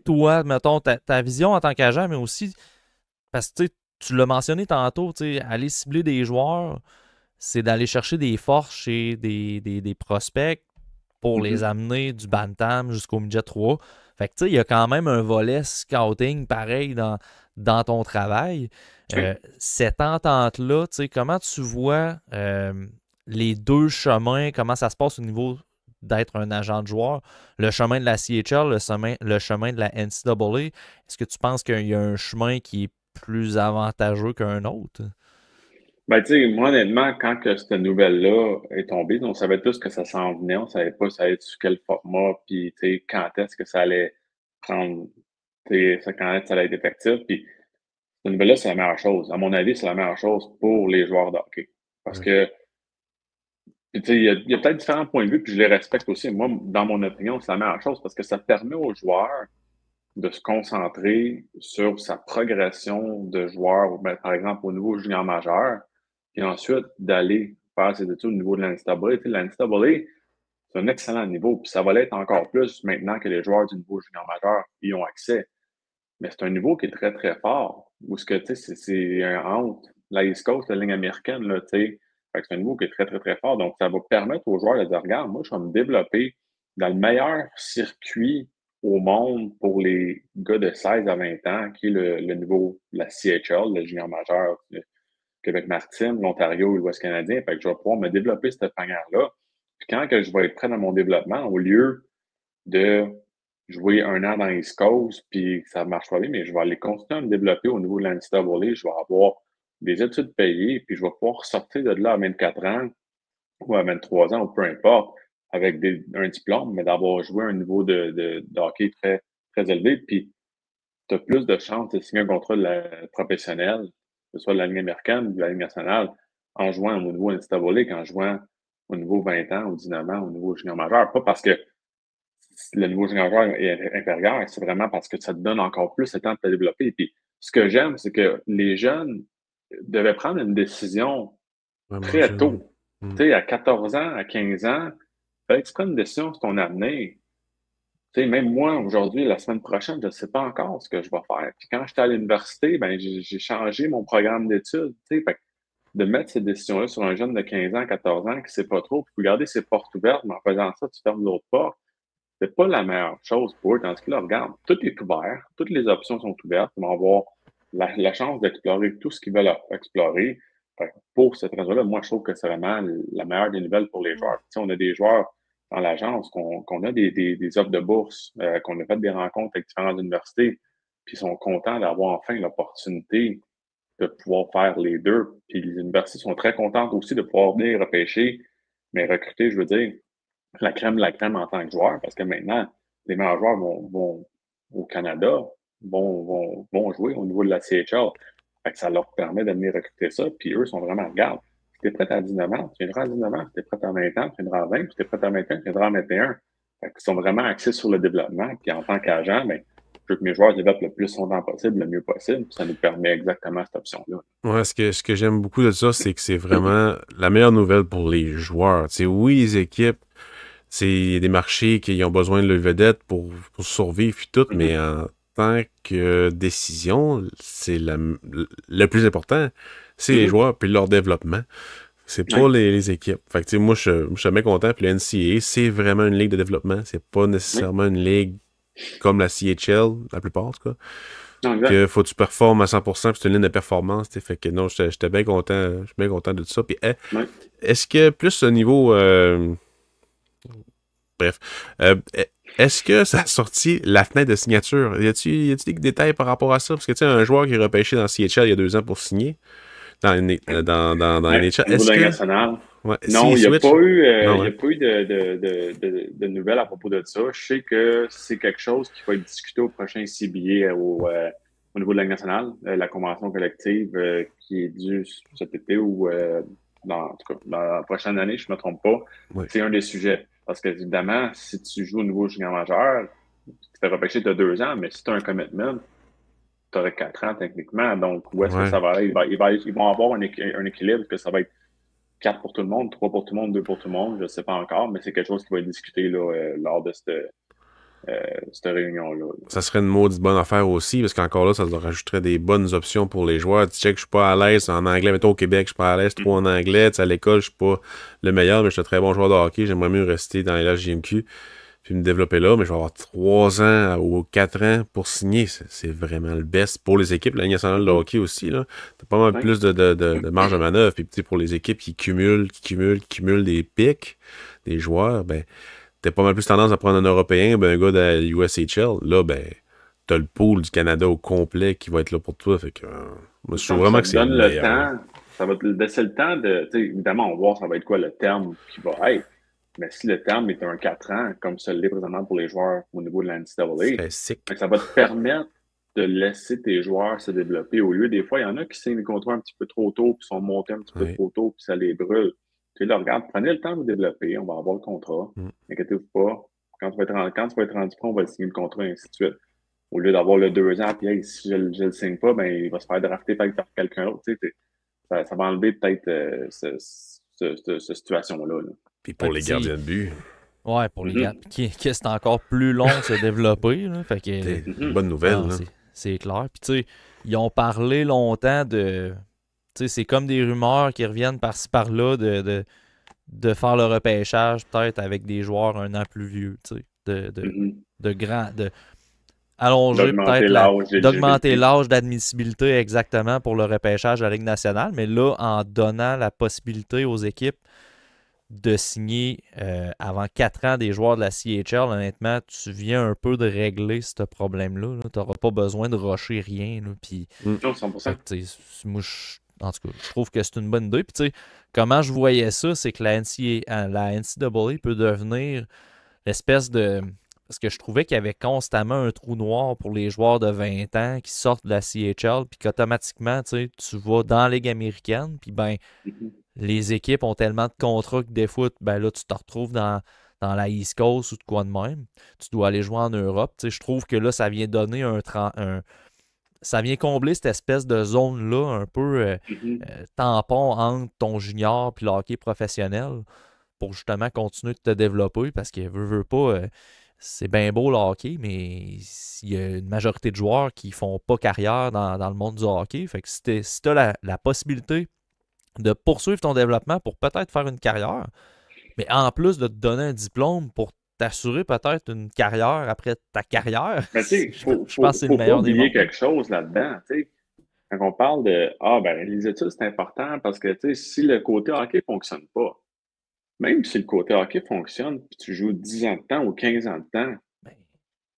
Toi, mettons, ta vision en tant qu'agent, mais aussi, parce que tu l'as mentionné tantôt, aller cibler des joueurs, c'est d'aller chercher des forces chez des prospects pour les amener du Bantam jusqu'au Midget 3. Fait que il y a quand même un volet scouting pareil dans ton travail. Cette entente-là, comment tu vois les deux chemins, comment ça se passe au niveau d'être un agent de joueur, le chemin de la CHL, le chemin de la NCAA, est-ce que tu penses qu'il y a un chemin qui est plus avantageux qu'un autre? Ben, moi, honnêtement, quand que cette nouvelle-là est tombée, on savait tous que ça s'en venait, on savait pas ça allait être sous quel format, puis, quand est-ce que ça allait prendre, quand est-ce que ça allait être effectif, puis cette nouvelle-là, c'est la meilleure chose. À mon avis, c'est la meilleure chose pour les joueurs de hockey. Parce que, il y a peut-être différents points de vue, puis je les respecte aussi. Moi, dans mon opinion, c'est la meilleure chose parce que ça permet aux joueurs de se concentrer sur sa progression de joueur, par exemple, au niveau junior majeur, puis ensuite d'aller faire ses études au niveau de l'NCAA. L'NCAA, c'est un excellent niveau, puis ça va l'être encore plus maintenant que les joueurs du niveau junior majeur y ont accès. Mais c'est un niveau qui est très, très fort, où ce que, c'est entre la East Coast, la ligne américaine, là, tu sais. Fait que c'est un niveau qui est très, très, très fort. Donc, ça va permettre aux joueurs de dire, regarde, moi, je vais me développer dans le meilleur circuit au monde pour les gars de 16 à 20 ans, qui est le niveau de la CHL, le junior majeur, le Québec-Maritime, l'Ontario et l'Ouest canadien. Fait que je vais pouvoir me développer cette manière-là. Puis quand que je vais être prêt dans mon développement, au lieu de jouer un an dans East Coast, puis ça ne marche pas bien, mais je vais aller continuer à me développer au niveau de l'NCAA. Je vais avoir des études payées, puis je vais pouvoir sortir de là à 24 ans ou à 23 ans, ou peu importe, avec un diplôme, mais d'avoir joué à un niveau de hockey très, très élevé. Puis tu as plus de chances de signer un contrat professionnel, que ce soit de la Ligue américaine ou de la Ligue nationale, en jouant au niveau NCAA qu'en jouant au niveau 20 ans ou 19 ans, au niveau junior majeur. Pas parce que le niveau junior majeur est inférieur, c'est vraiment parce que ça te donne encore plus le temps de te développer. Et puis, ce que j'aime, c'est que les jeunes devaient prendre une décision très tôt. Tu sais, à 14 ans, à 15 ans, il fallait que tu prennes une décision sur ton avenir. Tu sais, même moi, aujourd'hui, la semaine prochaine, je ne sais pas encore ce que je vais faire. Puis quand j'étais à l'université, ben, j'ai changé mon programme d'études. Tu sais, fait que de mettre ces décisions-là sur un jeune de 15 ans, 14 ans qui ne sait pas trop, puis garder ses portes ouvertes, mais en faisant ça, tu fermes l'autre porte. C'est pas la meilleure chose pour eux. Dans ce cas-là, regarde, tout est ouvert, toutes les options sont ouvertes. Ils vont avoir la chance d'explorer tout ce qu'ils veulent explorer. Fait que pour cette raison-là, moi, je trouve que c'est vraiment la meilleure des nouvelles pour les joueurs. Tu sais, on a des joueurs dans l'agence qu'on a des offres de bourse, qu'on a fait des rencontres avec différentes universités, puis ils sont contents d'avoir enfin l'opportunité de pouvoir faire les deux. Puis les universités sont très contentes aussi de pouvoir venir repêcher, mais recruter, je veux dire, la crème de la crème en tant que joueur, parce que maintenant, les meilleurs joueurs vont au Canada, vont jouer au niveau de la CHL. Fait que ça leur permet de venir recruter ça, puis eux sont vraiment, regarde, si t'es prêt à 19 ans, tu viendras à 19 ans, si t'es prêt à 20 ans, tu viendras à 20, puis si t'es prêt à 21, tu viendras à 21. Fait qu'ils sont vraiment axés sur le développement, puis en tant qu'agent, ben, je veux que mes joueurs développent le plus longtemps possible, le mieux possible, puis ça nous permet exactement cette option-là. Ouais, ce que j'aime beaucoup de ça, c'est que c'est vraiment la meilleure nouvelle pour les joueurs. Tu sais, oui, les équipes, c'est des marchés qui ont besoin de leurs vedettes pour survivre et tout, mais en tant que décision, c'est le plus important, c'est les joueurs puis leur développement. C'est pas les équipes. Fait que, tu sais, moi, je suis bien content. Puis le NCAA, c'est vraiment une ligue de développement. C'est pas nécessairement une ligue comme la CHL, la plupart, en tout cas. Que faut que tu performes à 100%, puis c'est une ligne de performance. T'sais. Fait que non, j'étais bien content. Je suis bien content de tout ça. Puis, est-ce que plus au niveau... Bref. Est-ce que ça a sorti la fenêtre de signature? Y a-t-il des détails par rapport à ça? Parce que tu sais, un joueur qui est repêché dans CHL il y a 2 ans pour signer, dans NHL, est-ce que... Ouais, non, il n'y a pas eu de nouvelles à propos de ça. Je sais que c'est quelque chose qui va être discuté au prochain CBA au niveau de la Ligue nationale, la convention collective qui est due cet été ou en tout cas, dans la prochaine année, je ne me trompe pas. Ouais. C'est un des sujets. Parce que, évidemment, si tu joues au niveau junior majeur, tu t'es repêché de 2 ans, mais si tu as un commitment, tu aurais 4 ans techniquement. Donc, où est-ce que ça va aller? Ils vont avoir un équilibre que ça va être 4 pour tout le monde, 3 pour tout le monde, 2 pour tout le monde. Je ne sais pas encore, mais c'est quelque chose qui va être discuté là, lors de cette réunion-là. Ça serait une maudite bonne affaire aussi, parce qu'encore là, ça leur rajouterait des bonnes options pour les joueurs. Tu sais que je suis pas à l'aise en anglais. Mettons au Québec, je suis pas à l'aise trop en anglais. Tu sais, à l'école, je suis pas le meilleur, mais je suis un très bon joueur de hockey. J'aimerais mieux rester dans les LHJMQ puis me développer là, mais je vais avoir 3 ans ou 4 ans pour signer. C'est vraiment le best pour les équipes. La Ligue nationale de hockey aussi, là. T'as pas mal plus de marge de manœuvre. Puis pour les équipes qui cumulent des pics, des joueurs, ben t'as pas mal plus tendance à prendre un Européen, ben un gars de la USHL. Là, ben t'as le pool du Canada au complet qui va être là pour toi. Fait que moi, je trouve vraiment que c'est le temps. Ça va te laisser le temps de... Évidemment, on va voir ça va être quoi le terme qui va être. Mais si le terme est un 4 ans, comme ça l'est présentement pour les joueurs au niveau de la NCAA, ça va te permettre de laisser tes joueurs se développer. Au lieu, des fois, il y en a qui signent des contrats un petit peu trop tôt, puis sont montés un petit peu trop tôt, puis ça les brûle. Tu sais, là, regarde, prenez le temps de vous développer, on va avoir le contrat. Inquiétez-vous pas. Quand tu vas être rendu prêt, on va signer le contrat, et ainsi de suite. Au lieu d'avoir le 2 ans, puis hey, si je le signe pas, ben il va se faire drafter par quelqu'un d'autre. Tu sais, ça va enlever peut-être cette situation-là. Là. Puis pour les gardiens de but. Ouais, pour les gardiens. C'est encore plus long de se développer. Là, fait que, bonne nouvelle. C'est clair. Puis tu sais, ils ont parlé longtemps de c'est comme des rumeurs qui reviennent par-ci par-là de faire le repêchage peut-être avec des joueurs un an plus vieux, de grands, allonger peut-être d'augmenter l'âge d'admissibilité exactement pour le repêchage de la Ligue nationale, mais là, en donnant la possibilité aux équipes de signer avant 4 ans des joueurs de la CHL, honnêtement, tu viens un peu de régler ce problème-là. Tu n'auras pas besoin de rusher rien. Puis, 100%. Moi, en tout cas, je trouve que c'est une bonne idée. Puis, comment je voyais ça, c'est que la NCAA peut devenir l'espèce de... Parce que je trouvais qu'il y avait constamment un trou noir pour les joueurs de 20 ans qui sortent de la CHL, puis qu'automatiquement, tu vas dans la Ligue américaine, puis les équipes ont tellement de contrats que des fois, là, tu te retrouves dans la East Coast ou de quoi de même. Tu dois aller jouer en Europe. Je trouve que là, ça vient donner ça vient combler cette espèce de zone-là, un peu tampon entre ton junior et le hockey professionnel pour justement continuer de te développer parce que veux pas... c'est bien beau le hockey, mais il y a une majorité de joueurs qui font pas carrière dans le monde du hockey. Fait que si tu as la possibilité de poursuivre ton développement pour peut-être faire une carrière, mais en plus de te donner un diplôme pour t'assurer peut-être une carrière après ta carrière, je pense que c'est le meilleur des mondes. Il y a quelque chose là-dedans. Quand on parle de les études, c'est important parce que si le côté hockey ne fonctionne pas, même si le côté hockey fonctionne, puis tu joues 10 ans de temps ou 15 ans de temps,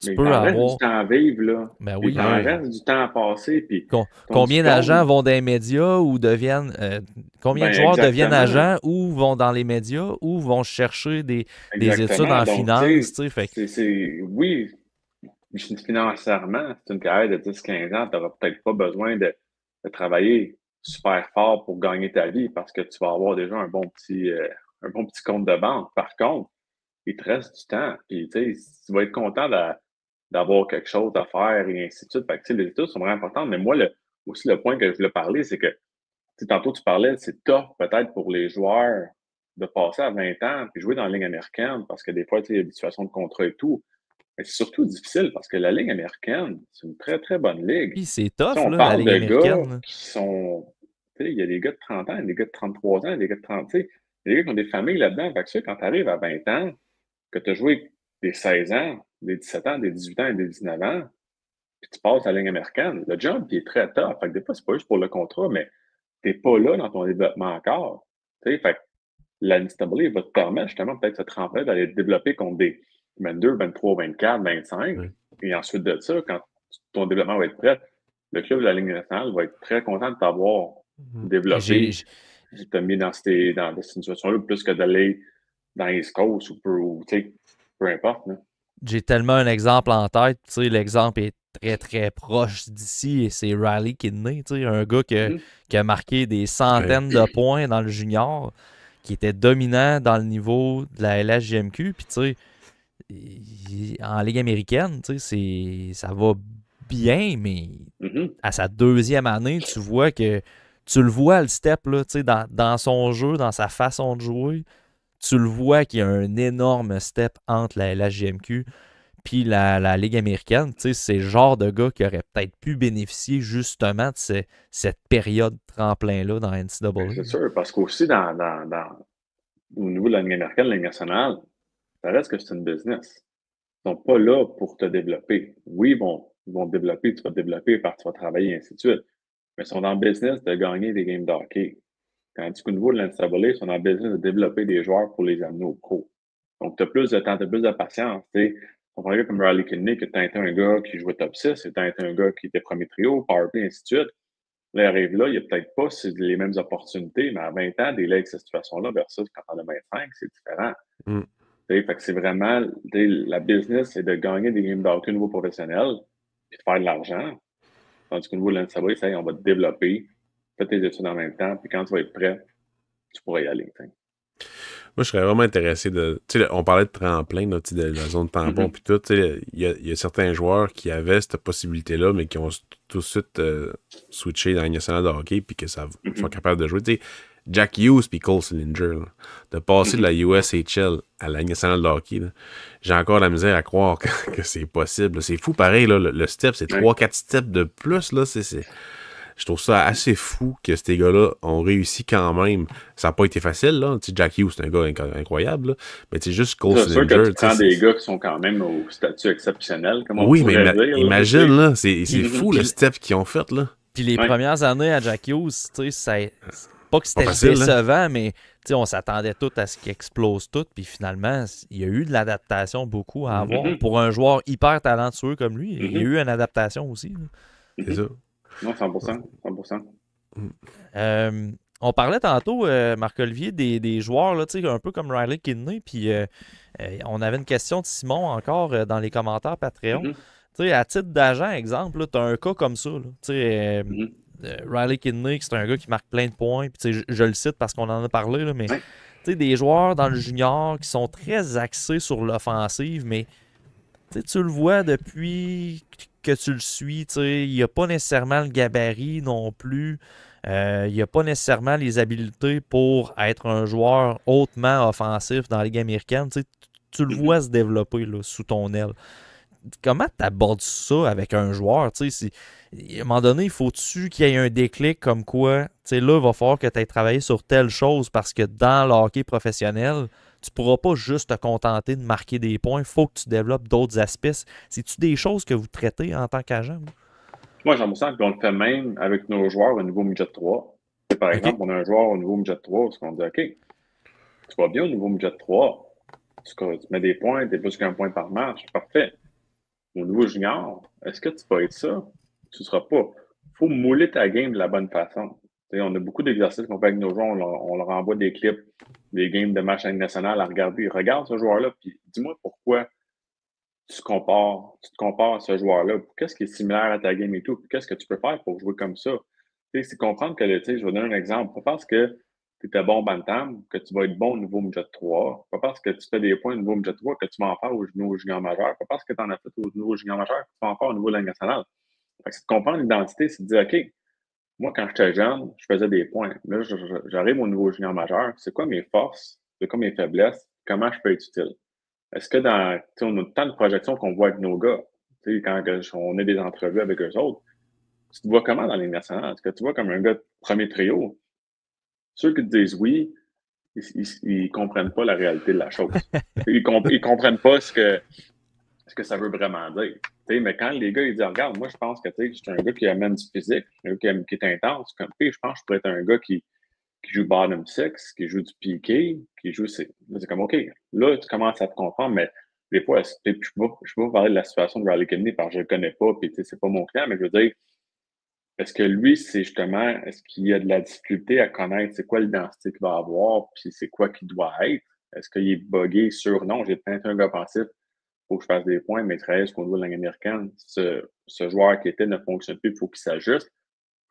tu peux avoir du temps à vivre, là. Oui. Il reste du temps à passer. Puis combien d'agents vont dans les médias ou deviennent... combien de joueurs deviennent agents ou vont dans les médias ou vont chercher des études en finance? Oui, financièrement, c'est une carrière de 10-15 ans. Tu n'auras peut-être pas besoin de travailler super fort pour gagner ta vie parce que tu vas avoir déjà un bon petit compte de banque. Par contre, il te reste du temps. Puis, tu vas être content d'avoir quelque chose à faire et ainsi de suite. Fait que, les études sont vraiment importantes. Mais moi, aussi, le point que je voulais parler, c'est que, tantôt, tu parlais, c'est tough peut-être pour les joueurs de passer à 20 ans puis jouer dans la Ligue américaine parce que des fois, il y a des situations de contrat et tout. Mais c'est surtout difficile parce que la Ligue américaine, c'est une très, très bonne ligue. Puis c'est tough, on là, parle la Ligue américaine. Gars qui sont... Il y a des gars de 30 ans, il y a des gars de 33 ans, il y a des gars de 30 ans. Il y a des gars qui ont des familles là-dedans. Fait que quand tu arrives à 20 ans, que tu as joué des 16 ans, des 17 ans, des 18 ans et des 19 ans, puis tu passes à la Ligue américaine, le job, il est très tough. Fait que des fois, c'est pas juste pour le contrat, mais t'es pas là dans ton développement encore. Fait que la NCAA va te permettre justement peut-être de te tremper d'aller te développer contre des 22, 23, 24, 25. Et ensuite de ça, quand ton développement va être prêt, le club de la Ligue nationale va être très content de t'avoir développé. Tu t'as mis dans cette situation-là plus que d'aller dans East Coast ou peu importe. Là. J'ai tellement un exemple en tête. L'exemple est très, très proche d'ici et c'est Riley Kidney. Un gars qui a marqué des centaines de points dans le junior, qui était dominant dans le niveau de la LHJMQ. Puis, en Ligue américaine, ça va bien, mais à sa 2e année, tu vois que tu le vois, le step, là, dans son jeu, dans sa façon de jouer, tu le vois qu'il y a un énorme step entre la LHJMQ puis la Ligue américaine. C'est le genre de gars qui aurait peut-être pu bénéficier justement de cette période tremplin-là dans NCAA. C'est sûr, parce qu'aussi au niveau de la Ligue américaine, la Ligue nationale, ça reste que c'est une business. Ils ne sont pas là pour te développer. Oui, ils vont te développer, tu vas te développer parce que tu vas travailler, et ainsi de suite. Mais ils sont dans le business de gagner des games de hockey. Tandis qu'au niveau de l'NCAA, ils sont dans le business de développer des joueurs pour les amener au pro. Donc, tu as plus de temps, tu as plus de patience. On prend un gars comme Riley Kidney, que tu as été un gars qui jouait top 6, et tu as été un gars qui était premier trio, powerplay, ainsi de suite. Là, il arrive là, il n'y a peut-être pas les mêmes opportunités, mais à 20 ans, des avec cette situation-là versus quand on a 25, c'est différent. Fait que c'est vraiment, la business, c'est de gagner des games de hockey au niveau professionnel, puis de faire de l'argent. Tandis qu'au niveau de l'NCAA, on va te développer, fais tes études en même temps, puis quand tu vas être prêt, tu pourras y aller. T'sais. Moi, je serais vraiment intéressé de... Tu sais, on parlait de tremplin, là, de la zone de tampon, puis tout. Il y a certains joueurs qui avaient cette possibilité-là, mais qui ont tout de suite switché dans la nationale de hockey, puis que ça sont capables de jouer. Tu sais, Jack Hughes puis Cole Sillinger, là, de passer de la USHL à la nationale de hockey, là, j'ai encore la misère à croire que c'est possible. C'est fou, pareil, là, le step, c'est 3-4 steps de plus, là, je trouve ça assez fou que ces gars-là ont réussi quand même. Ça n'a pas été facile, là. Tu sais, Jack Hughes, c'est un gars incroyable, là. Mais c'est juste Cole C'est sûr Sillinger. que tu prends des gars qui sont quand même au statut exceptionnel, comme on oui, pourrait mais dire. imagine, là, c'est fou le step qu'ils ont fait, là. Puis les premières années à Jack Hughes, tu sais, pas que c'était facile, décevant, mais on s'attendait tout à ce qu'il explose tout. Puis finalement, il y a eu de l'adaptation beaucoup à avoir. Pour un joueur hyper talentueux comme lui, il y a eu une adaptation aussi. C'est ça. Non, 100%. 100%. On parlait tantôt, Marc-Olivier, des joueurs, là, un peu comme Riley Kidney. Puis on avait une question de Simon encore dans les commentaires Patreon. À titre d'agent, exemple, tu as un cas comme ça. Riley Kidney, c'est un gars qui marque plein de points. Puis, je le cite parce qu'on en a parlé, là, mais des joueurs dans le junior qui sont très axés sur l'offensive, mais tu le vois depuis que tu le suis, il n'y a pas nécessairement le gabarit non plus. Il n'y a pas nécessairement les habiletés pour être un joueur hautement offensif dans la Ligue américaine. Tu le vois se développer là, sous ton aile. Comment tu abordes ça avec un joueur? À un moment donné, faut-tu qu'il y ait un déclic comme quoi, là, il va falloir que tu aies travaillé sur telle chose parce que dans le hockey professionnel, tu ne pourras pas juste te contenter de marquer des points. Il faut que tu développes d'autres aspects. C'est-tu des choses que vous traitez en tant qu'agent? Moi, j'en me sens qu'on le fait même avec nos joueurs au niveau midget 3. Par exemple, on a un joueur au niveau midget 3 où on dit OK, tu vas bien au niveau midget 3, tu mets des points, tu es plus qu'un point par match, parfait. Au niveau junior, est-ce que tu vas être ça? Tu ne seras pas. Il faut mouler ta game de la bonne façon. On a beaucoup d'exercices qu'on fait avec nos joueurs, on leur envoie des clips, des games de match national à regarder. Regarde ce joueur-là, puis dis-moi pourquoi tu te compares à ce joueur-là. Qu'est-ce qui est similaire à ta game et tout? Puis qu'est-ce que tu peux faire pour jouer comme ça? C'est comprendre que, je vais donner un exemple. Pas parce que tu étais bon bantam que tu vas être bon au niveau midget 3. Pas parce que tu fais des points au niveau midget 3 que tu vas en faire au niveau junior majeur. Pas parce que tu en as fait au niveau junior majeur que tu vas en faire au niveau de la nationale. C'est de comprendre l'identité, c'est de dire, OK, moi, quand j'étais jeune, je faisais des points. Là, j'arrive au niveau junior majeur. C'est quoi mes forces? C'est quoi mes faiblesses? Comment je peux être utile? Est-ce que on a tant de projections qu'on voit avec nos gars, quand on a des entrevues avec eux autres, tu te vois comment dans les nationales? Est-ce que tu vois comme un gars de premier trio? Ceux qui te disent oui, ils comprennent pas la réalité de la chose. Ils comprennent pas ce que ça veut vraiment dire. Mais quand les gars ils disent regarde, moi je pense que je suis un gars qui amène du physique, un gars qui est intense, comme je pense que je pourrais être un gars qui joue bottom six, qui joue du piqué, qui joue. C'est comme OK, là, tu commences à te comprendre, mais des fois, je ne peux pas parler de la situation de Riley Kidney parce que je ne le connais pas, puis c'est pas mon client, mais je veux dire, est-ce que lui, c'est justement, est-ce qu'il y a de la difficulté à connaître c'est quoi l'identité qu'il va avoir, puis c'est quoi qu'il doit être? Est-ce qu'il est buggé sur non, j'ai peut-être un gars passif, il faut que je fasse des points, mais 13 au niveau de la Ligue américaine, ce joueur qui était ne fonctionne plus, il faut qu'il s'ajuste.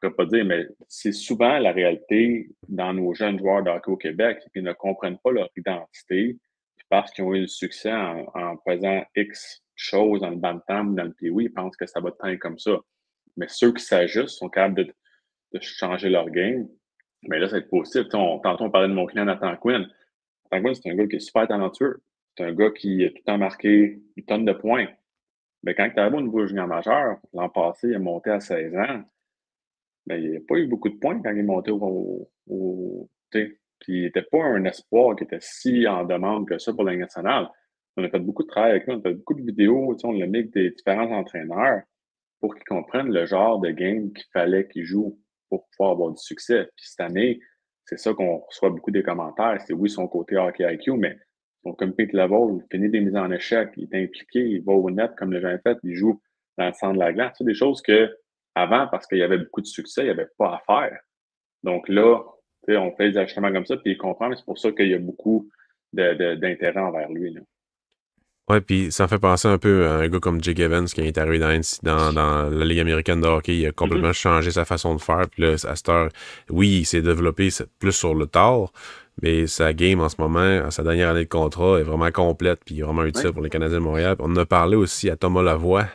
Je ne peux pas dire, mais c'est souvent la réalité dans nos jeunes joueurs de hockey au Québec, qui ne comprennent pas leur identité, parce qu'ils ont eu du succès en faisant X choses dans le bantam, dans le PWI, ils pensent que ça va être comme ça. Mais ceux qui s'ajustent sont capables de changer leur game. Mais là, ça va être possible. Tantôt, on parlait de mon client Nathan Quinn. Nathan Quinn, c'est un gars qui est super talentueux. C'est un gars qui a tout le temps marqué une tonne de points. Mais quand tu arrives au niveau junior majeur, l'an passé, il est monté à 16 ans. Mais il n'a pas eu beaucoup de points quand il est monté puis il n'était pas un espoir qui était si en demande que ça pour la Ligue nationale. On a fait beaucoup de travail avec lui, on a fait beaucoup de vidéos, on l'a mis avec des différents entraîneurs pour qu'ils comprennent le genre de game qu'il fallait qu'il joue pour pouvoir avoir du succès. Puis cette année, c'est ça qu'on reçoit beaucoup des commentaires. C'est oui, son côté hockey IQ, mais son compete level, il finit des mises en échec, il est impliqué, il va au net comme le gens fait, il joue dans le centre de la glace. C'est des choses que avant, parce qu'il y avait beaucoup de succès, il n'y avait pas à faire. Donc là, on fait des ajustements comme ça, puis il comprend, mais c'est pour ça qu'il y a beaucoup d'intérêt envers lui. Là. Ouais, puis ça me fait penser un peu à un gars comme Jake Evans qui est arrivé dans la Ligue américaine de hockey. Il a complètement changé sa façon de faire. Puis là, à cette heure, oui, il s'est développé plus sur le tard, mais sa game en ce moment, à sa dernière année de contrat, est vraiment complète, puis vraiment utile pour les Canadiens de Montréal. Puis on en a parlé aussi à Thomas Lavoie.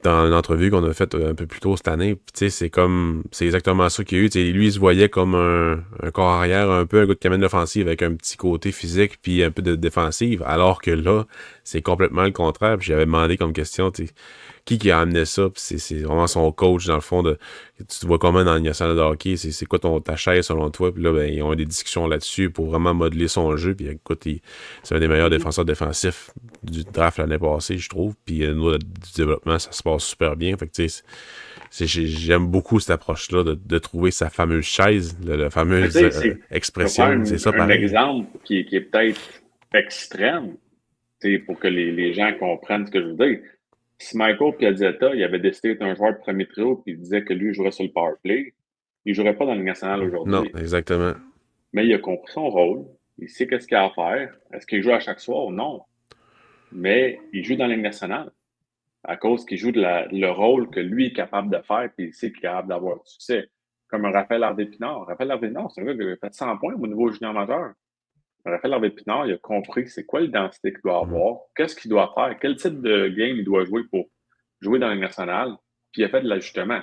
dans une entrevue qu'on a faite un peu plus tôt cette année. Puis, c'est exactement ça qu'il y a eu. T'sais, lui, il se voyait comme un corps arrière, un peu un gars de camion d'offensive avec un petit côté physique puis un peu de défensive, alors que là, c'est complètement le contraire. Puis j'avais demandé comme question, qui a amené ça, puis c'est vraiment son coach, dans le fond, tu te vois comment dans le national de hockey, c'est quoi ta chaise selon toi, puis là, ben, ils ont eu des discussions là-dessus pour vraiment modeler son jeu, puis écoute, c'est un des meilleurs défenseurs défensifs du draft l'année passée, je trouve, puis au niveau du développement, ça se passe super bien, fait que tu sais, j'aime beaucoup cette approche-là de trouver sa fameuse chaise, la fameuse expression, c'est ça pareil. Un exemple qui est peut-être extrême, pour que les gens comprennent ce que je veux dire. Si Michael Piazzetta, il avait décidé d'être un joueur de premier trio puis il disait que lui, il jouerait sur le power play, il ne jouerait pas dans le national aujourd'hui. Non, exactement. Mais il a compris son rôle. Il sait qu'est-ce qu'il a à faire. Est-ce qu'il joue à chaque soir? Non. Mais il joue dans la Ligue nationale à cause qu'il joue le rôle que lui est capable de faire puis il sait qu'il est capable d'avoir du succès. Comme un Raphaël Harvey-Pinard. Raphaël Harvey-Pinard, c'est un gars qui a fait 100 points au niveau junior majeur. Raphaël Harvey-Pinard, il a compris c'est quoi l'identité qu'il doit avoir, qu'est-ce qu'il doit faire, quel type de game il doit jouer pour jouer dans la Ligue nationale, puis il a fait de l'ajustement.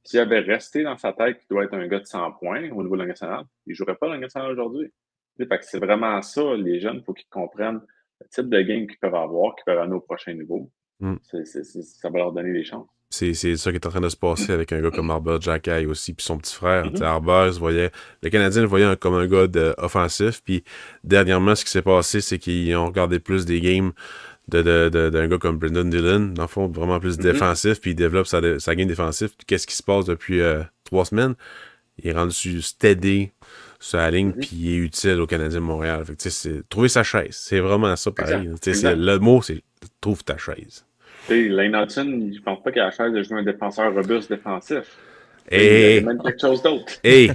S'il avait resté dans sa tête qu'il doit être un gars de 100 points au niveau de la Ligue nationale, il ne jouerait pas dans la Ligue nationale aujourd'hui. Fait que c'est vraiment ça, les jeunes, il faut qu'ils comprennent le type de game qu'ils peuvent avoir, qu'ils peuvent aller au prochain niveau. Ça va leur donner des chances. C'est ça qui est en train de se passer avec un gars comme Arbor Xhekaj aussi, puis son petit frère. Arbor le Canadien le voyait comme un gars offensif, puis dernièrement, ce qui s'est passé, c'est qu'ils ont regardé plus des games d'un gars comme Brendan Dillon, dans le fond, vraiment plus défensif, puis il développe sa game défensive. Qu'est-ce qui se passe depuis 3 semaines? Il est rendu steady sur la ligne, puis il est utile au Canadien de Montréal. Fait que, c'est trouver sa chaise. C'est vraiment ça, pareil. Le mot, c'est « trouve ta chaise ». Lane Hudson, je pense pas qu'il a la chaise de jouer un défenseur robuste défensif. Hey. Il y a même quelque chose d'autre. Hey!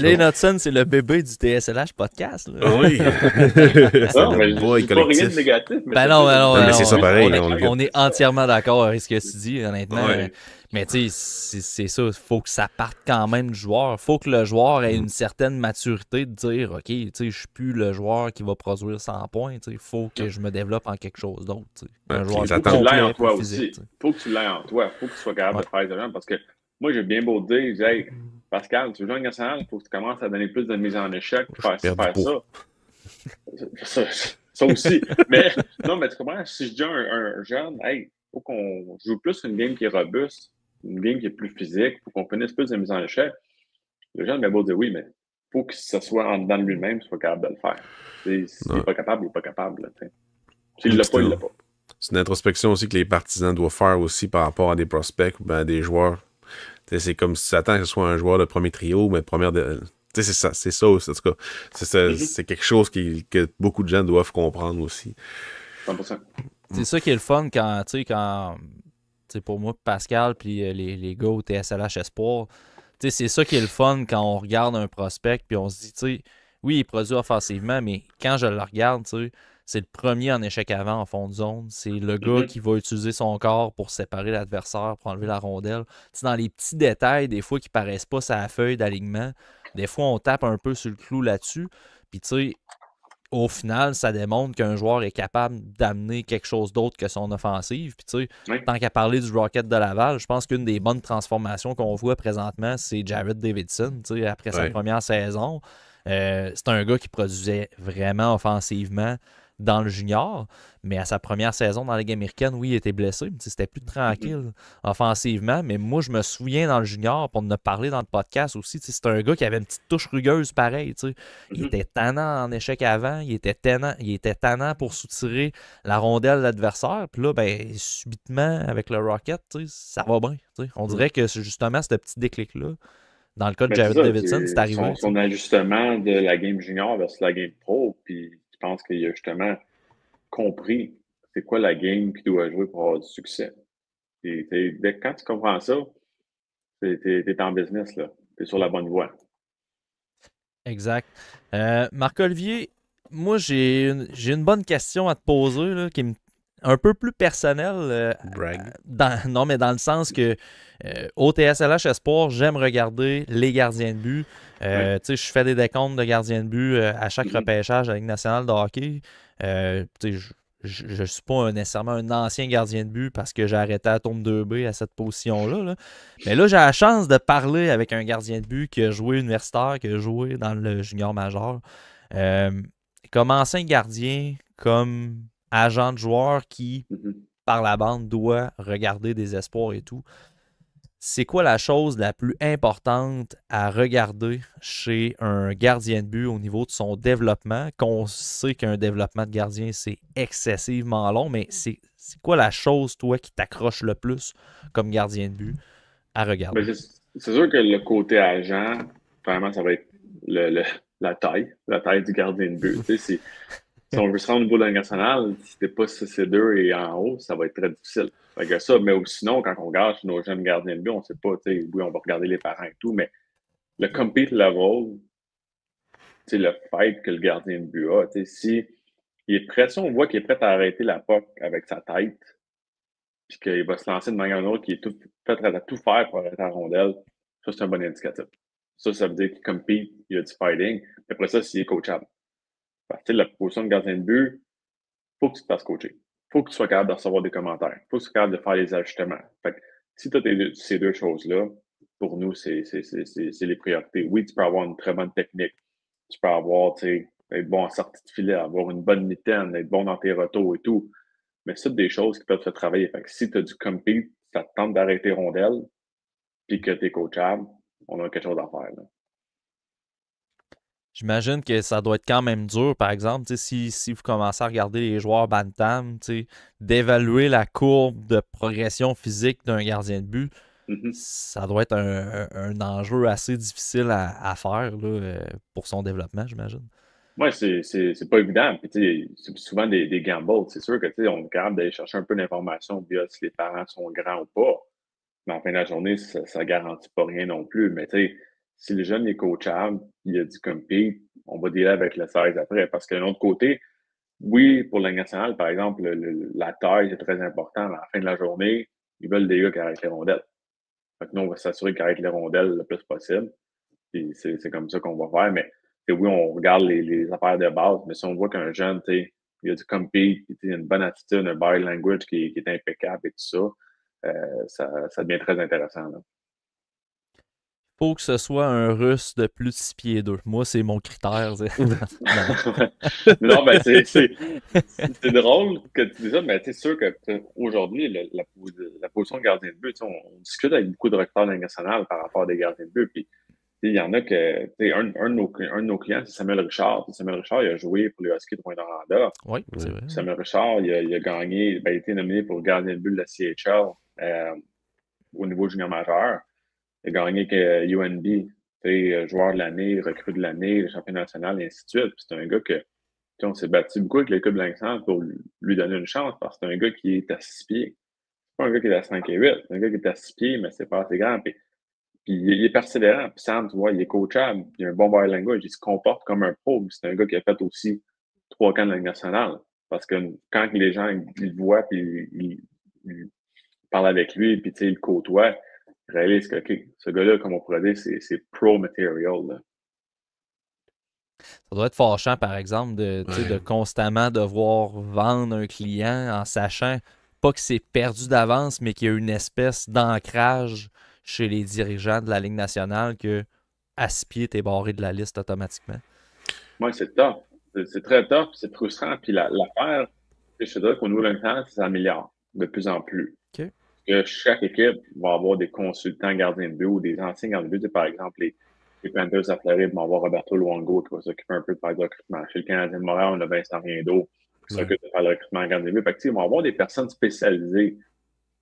Lane Hudson, c'est le bébé du TSLH podcast. Là. Oui! Non, mais je pas rien de négatif. Ben non, mais c'est ça pareil. On est entièrement d'accord avec ce que tu dis, honnêtement. Ouais. Mais tu sais, c'est ça. Il faut que ça parte quand même du joueur. Il faut que le joueur ait une certaine maturité de dire OK, tu sais, je suis plus le joueur qui va produire 100 points. Il faut que je me développe en quelque chose d'autre. Un joueur faut que tu l'aies en toi aussi. Il faut que tu l'aies en toi. Il faut que tu sois capable de faire des gens. Parce que moi, j'ai bien beau te dire, hey, Pascal, tu veux jouer en national, il faut que tu commences à donner plus de mise en échec pour faire ça. Ça aussi. Mais non, mais tu comprends, si je dis un jeune, hey, il faut qu'on joue plus une game qui est robuste, une game qui est plus physique, il faut qu'on finisse plus de mise en échec. Le jeune, beau dire oui, mais il faut que ça soit en dedans de lui-même, qu'il soit capable de le faire. S'il n'est pas capable, il n'est pas capable. S'il ne l'a pas, il ne l'a pas. C'est une introspection aussi que les partisans doivent faire aussi par rapport à des prospects ou à des joueurs. C'est comme si tu attends que ce soit un joueur de premier trio, mais de première. C'est ça aussi, en tout cas. C'est quelque chose que beaucoup de gens doivent comprendre aussi. 100%. C'est ça qui est le fun quand pour moi, Pascal puis les gars au TSLH Espoir, c'est ça qui est le fun quand on regarde un prospect puis on se dit, oui, il produit offensivement, mais quand je le regarde, c'est le premier en échec avant en fond de zone. C'est le gars qui va utiliser son corps pour séparer l'adversaire, pour enlever la rondelle. T'sais, dans les petits détails, des fois, qui paraissent pas sur la feuille d'alignement, des fois, on tape un peu sur le clou là-dessus. Puis, au final, ça démontre qu'un joueur est capable d'amener quelque chose d'autre que son offensive. Puis, tant qu'à parler du Rocket de Laval, je pense qu'une des bonnes transformations qu'on voit présentement, c'est Jared Davidson, après sa première saison. C'est un gars qui produisait vraiment offensivement dans le junior, mais à sa première saison dans la Ligue américaine, oui, il était blessé. C'était plus tranquille offensivement, mais moi, je me souviens dans le junior, pour en a parlé dans le podcast aussi, c'est un gars qui avait une petite touche rugueuse pareil. Il était tannant en échec avant, il était tannant pour soutirer la rondelle de l'adversaire, puis là, subitement, avec le Rocket, ça va bien. On dirait que c'est justement ce petit déclic-là. Dans le cas de Jared Davidson, c'est arrivé. Son ajustement de la game junior versus la game pro, puis je pense qu'il a justement compris c'est quoi la game qu'il doit jouer pour avoir du succès. Et quand tu comprends ça, t'es en business, là. T'es sur la bonne voie. Exact. Marc-Olivier, moi, j'ai une bonne question à te poser, là, qui est un peu plus personnelle. Non, mais dans le sens que au TSLH Espoir, j'aime regarder les gardiens de but. Je fais des décomptes de gardiens de but à chaque repêchage de la Ligue nationale de hockey. je ne suis pas nécessairement un ancien gardien de but parce que j'ai arrêté à tombe 2B à cette position-là. Là. Mais là, j'ai la chance de parler avec un gardien de but qui a joué universitaire, qui a joué dans le junior majeur. Comme ancien gardien, comme agent de joueur qui, par la bande, doit regarder des espoirs et tout. C'est quoi la chose la plus importante à regarder chez un gardien de but au niveau de son développement? Qu'on sait qu'un développement de gardien, c'est excessivement long, mais c'est quoi la chose, toi, qui t'accroche le plus comme gardien de but à regarder? Ben, c'est sûr que le côté agent, vraiment, ça va être la taille du gardien de but. Tu sais, si on veut se rendre au niveau de la Ligue nationale, si t'es pas CC2 et en haut, ça va être très difficile. Fait que ça, mais sinon, quand on regarde nos jeunes gardiens de but, on sait pas, tu sais, oui, on va regarder les parents et tout, mais le compete level, tu sais, le fight que le gardien de but a, tu sais, si il est prêt, si on voit qu'il est prêt à arrêter la puck avec sa tête, puis qu'il va se lancer de manière ou d'une autre, qu'il est tout, prêt à tout faire pour arrêter la rondelle, ça, c'est un bon indicatif. Ça veut dire qu'il compete, il y a du fighting. Puis après ça, s'il est coachable. Parce que la position de gardien de but, faut que tu te fasses coacher. Faut que tu sois capable de recevoir des commentaires. Faut que tu sois capable de faire les ajustements. Fait que, si tu as ces deux choses-là, pour nous, c'est les priorités. Oui, tu peux avoir une très bonne technique. Tu peux avoir, tu sais, être bon en sortie de filet, avoir une bonne mitaine, être bon dans tes retours et tout. Mais c'est des choses qui peuvent te faire travailler. Fait que si tu as du compete, ça te tente d'arrêter rondelle, puis que tu es coachable, on a quelque chose à faire. Là. J'imagine que ça doit être quand même dur, par exemple, si vous commencez à regarder les joueurs Bantam, d'évaluer la courbe de progression physique d'un gardien de but, ça doit être un enjeu assez difficile à faire là, pour son développement, j'imagine. Oui, c'est pas évident. Puis, c'est souvent des gambles. C'est sûr que on est capable d'aller chercher un peu d'informations via si les parents sont grands ou pas. Mais en fin de la journée, ça garantit pas rien non plus. Mais si le jeune est coachable, il a du compete, on va dealer avec le 16 après. Parce que d'un autre côté, oui, pour la nationale, par exemple, la taille, c'est très important. Mais à la fin de la journée, ils veulent des gars qui arrêtent les rondelles. Fait que nous, on va s'assurer qu'ils arrêtent les rondelles le plus possible. Puis c'est comme ça qu'on va faire. Mais oui, on regarde les affaires de base, mais si on voit qu'un jeune, il a du compete, il a une bonne attitude, un body language qui est impeccable et tout ça devient très intéressant. Là. Faut que ce soit un Russe de plus de 6 pieds 2. Moi, c'est mon critère. Non, ben c'est drôle que tu dis ça, mais c'est sûr qu'aujourd'hui, la position de gardien de but, on discute avec beaucoup de recruteurs nationaux par rapport à des gardiens de but. Puis il y en a que, un de nos clients, c'est Samuel Richard. Puis Samuel Richard, il a joué pour les Huskies de Rouyn-Noranda. Oui, c'est vrai. Samuel Richard, il a gagné, il a été nominé pour gardien de but de la CHL au niveau junior majeur. Il a gagné que UNB, joueur de l'année, recrue de l'année, le champion national, et ainsi de suite. Puis c'est un gars que, on s'est battu beaucoup avec l'équipe de l'Alexandre pour lui donner une chance parce que c'est un gars qui est à 6 pieds. C'est pas un gars qui est à 5 et 8. C'est un gars qui est à 6 pieds, mais c'est pas assez grand. Puis il est persévérant. Puis Sam, tu vois, il est coachable. Il a un bon body language. Il se comporte comme un pro. C'est un gars qui a fait aussi 3 camps de la Ligue nationale. Parce que quand les gens ils le voient puis ils parlent avec lui puis ils le côtoient, ils réalisent que OK, ce gars-là, comme on pourrait dire, c'est pro material. Là. Ça doit être fâchant, par exemple, de constamment devoir vendre un client en sachant pas que c'est perdu d'avance, mais qu'il y a une espèce d'ancrage chez les dirigeants de la Ligue nationale que à 6 pieds, t'es barré de la liste automatiquement. Oui, c'est tough. C'est très tough, c'est frustrant. Puis l'affaire, je te dirais qu'au niveau de l'internet, ça s'améliore de plus en plus. Okay. Que chaque équipe va avoir des consultants gardiens de but ou des anciens gardiens de but. Par exemple, les Panthers à Floride vont avoir Roberto Luongo qui va s'occuper un peu de faire du recrutement. Chez le Canadien de Montréal, on a Vincent Riendo qui s'occupe de faire le recrutement gardien de but. Fait que, ils vont avoir des personnes spécialisées.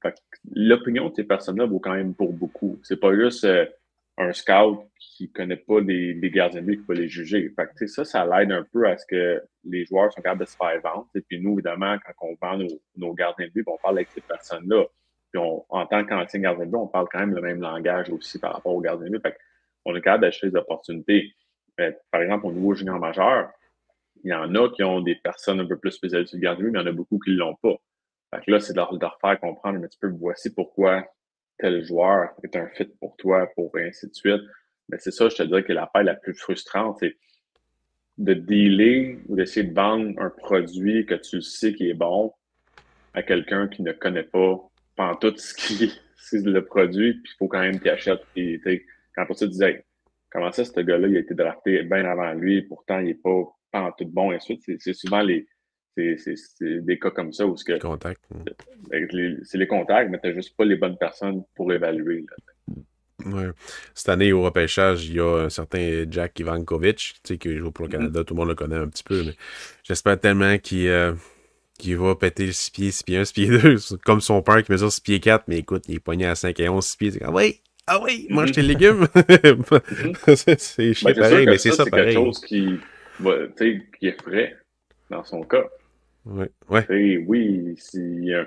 Fait que l'opinion de ces personnes-là vaut quand même pour beaucoup. C'est pas juste un scout qui connaît pas des gardiens de but qui va les juger. Fait que, ça l'aide un peu à ce que les joueurs sont capables de se faire vendre. Et puis nous, évidemment, quand on vend nos gardiens de but, on parle avec ces personnes-là. Puis en tant qu'ancien gardien de but, on parle quand même le même langage aussi par rapport aux gardiens de but. Fait qu'on est capable d'acheter des opportunités. Par exemple, au niveau junior majeur, il y en a qui ont des personnes un peu plus spécialisées du gardien de but, mais il y en a beaucoup qui ne l'ont pas. Fait que là, c'est de leur faire comprendre un petit peu, voici pourquoi tel joueur est un fit pour toi, pour ainsi de suite. Mais c'est ça, je te dirais que la paille la plus frustrante, c'est de dealer ou d'essayer de vendre un produit que tu sais qui est bon à quelqu'un qui ne connaît pas pantoute c'est le produit, puis il faut quand même qu'il achète. Puis, quand pour ça, tu disais, hey, comment ça, ce gars-là, il a été drafté bien avant lui, pourtant, il n'est pas pantoute bon, et ainsi de suite. C'est souvent c'est des cas comme ça où Contact. c'est les contacts, mais tu n'as juste pas les bonnes personnes pour évaluer. Là. Ouais. Cette année, au repêchage, il y a un certain Jack Ivankovic, tu sais, qui joue pour le Canada, tout le monde le connaît un petit peu, mais j'espère tellement qu'il va péter le 6 pieds, 6 pieds 1, 6 pieds 2, comme son père qui mesure 6 pieds 4, mais écoute, il est pogné à 5 et 11, 6 pieds, c'est comme, ah oui, mange tes légumes! C'est chiant pareil, mais c'est ça pareil. C'est quelque chose qui est frais dans son cas. Ouais. Oui, il y a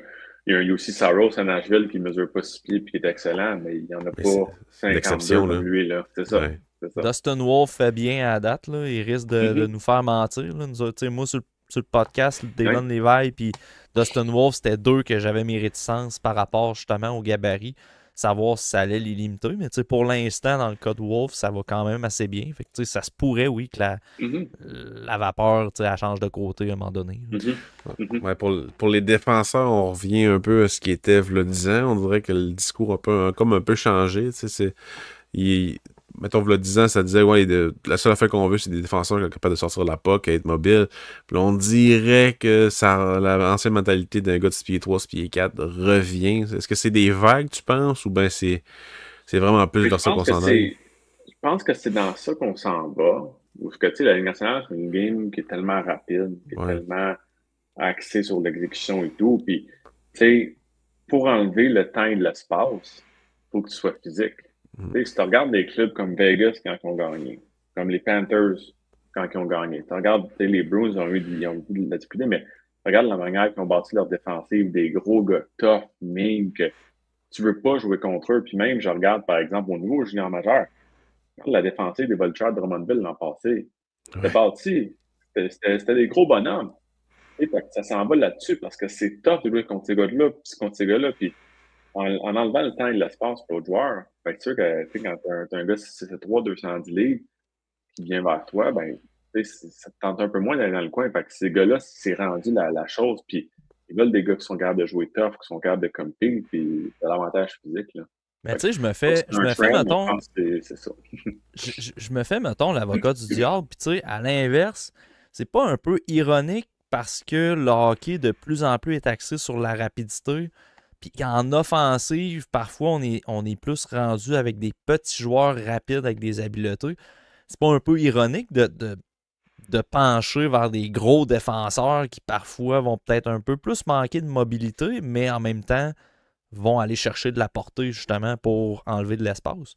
un UC Saros à Nashville qui ne mesure pas 6 pieds et qui est excellent, mais il n'y en a pas 52 comme lui. Là. C'est ça. Ouais. Dustin Wolf fait bien à la date. Là. Il risque de nous faire mentir. Là. Moi, sur le podcast, Devon Levi puis Dustin Wolf, c'était deux que j'avais mes réticences par rapport justement au gabarit. Savoir si ça allait les limiter. Mais pour l'instant, dans le cas de Wolf, ça va quand même assez bien. Fait que, ça se pourrait, oui, que la vapeur elle change de côté à un moment donné. Ouais, pour les défenseurs, on revient un peu à ce qui était il y a 10 ans. On dirait que le discours a comme un peu changé. Mettons, il y a 10 ans, ça disait, la seule affaire qu'on veut, c'est des défenseurs qui sont capables de sortir la puck, être mobiles. Puis là, on dirait que l'ancienne mentalité d'un gars de 6 pieds 3, 6 pieds 4 revient. Est-ce que c'est des vagues, tu penses, ou bien c'est vraiment plus dans ça qu'on s'en aille? Je pense que c'est dans ça qu'on s'en va. Parce que, la Ligue nationale, c'est une game qui est tellement rapide, qui est tellement axée sur l'exécution et tout. Puis, pour enlever le temps et l'espace, il faut que tu sois physique. Si tu regardes des clubs comme Vegas quand ils ont gagné, comme les Panthers quand ils ont gagné, tu regardes les Bruins, ils ont eu de la difficulté, mais regarde la manière qu'ils ont bâti leur défensive, des gros gars tough, mean, que tu veux pas jouer contre eux. Puis même, je regarde, par exemple, au niveau junior majeur, la défensive des Vultures de Drummondville l'an passé, c'était bâti, c'était des gros bonhommes. Et ça s'en va là-dessus parce que c'est tough de jouer contre ces gars-là, puis contre ces gars-là, puis en enlevant le temps et l'espace pour l'autre joueur, c'est sûr que quand t'as un gars 6'3", 210 livres qui vient vers toi, ça te tente un peu moins d'aller dans le coin. Fait que ces gars-là, c'est rendu la chose. Puis ils veulent des gars qui sont capables de jouer tough, qui sont capables de compter, puis de l'avantage physique. Là. Mais tu sais, je me fais, mettons, l'avocat du diable. Puis tu sais, à l'inverse, c'est pas un peu ironique parce que le hockey de plus en plus est axé sur la rapidité. Puis en offensive, parfois, on est plus rendu avec des petits joueurs rapides avec des habiletés. C'est pas un peu ironique de pencher vers des gros défenseurs qui parfois vont peut-être un peu plus manquer de mobilité, mais en même temps vont aller chercher de la portée justement pour enlever de l'espace?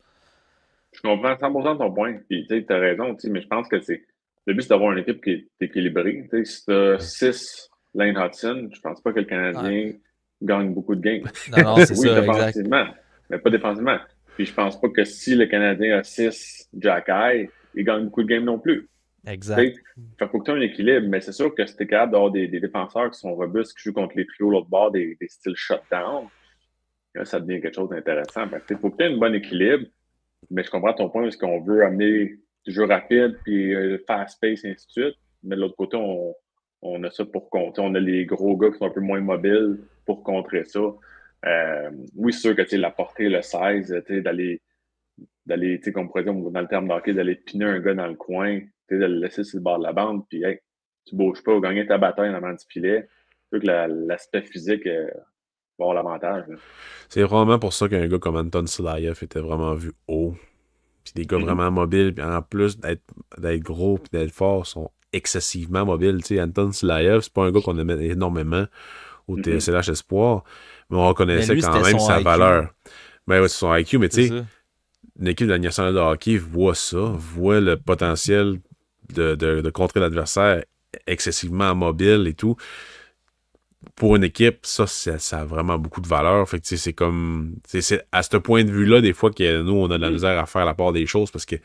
Je comprends 100% ton point. Puis tu as raison, mais je pense que le but, c'est d'avoir une équipe qui est équilibrée. Si tu as 6 Lane Hudson, je pense pas que le Canadien gagne beaucoup de games. Non, c'est ça, défensivement, mais pas défensivement. Puis je pense pas que si le Canadien a 6 Jack Eye, il gagne beaucoup de games non plus. Exact. Fait faut que tu aies un équilibre, mais c'est sûr que si tu es capable d'avoir des défenseurs qui sont robustes, qui jouent contre les trios l'autre bord, des styles shutdown, là, ça devient quelque chose d'intéressant. Il faut que tu aies un bon équilibre, mais je comprends ton point, parce qu'on veut amener du jeu rapide, puis fast pace, et ainsi de suite. Mais de l'autre côté, on a ça pour contrer. On a les gros gars qui sont un peu moins mobiles pour contrer ça. Oui, c'est sûr que la portée, le 16, d'aller, comme on pourrait dire dans le terme d'hockey, d'aller piner un gars dans le coin, de le laisser sur le bord de la bande, puis hey, tu bouges pas, ou gagner ta bataille en avant du filet. C'est sûr que l'aspect physique va avoir l'avantage. C'est vraiment pour ça qu'un gars comme Anton Silayev était vraiment vu haut. Puis des gars vraiment mobiles, puis en plus d'être gros et d'être fort, sont excessivement mobiles. Tu sais, Anton Silayev, c'est pas un gars qu'on aimait énormément au TSLH Espoir, mais on reconnaissait lui, quand même sa valeur. Ben ouais, c'est son IQ, mais tu sais, une équipe de la nationale de hockey voit ça, voit le potentiel de contrer l'adversaire excessivement mobile et tout. Pour une équipe, ça a vraiment beaucoup de valeur. Fait que c'est comme. C'est à ce point de vue-là, des fois, que nous, on a de la misère à faire la part des choses parce que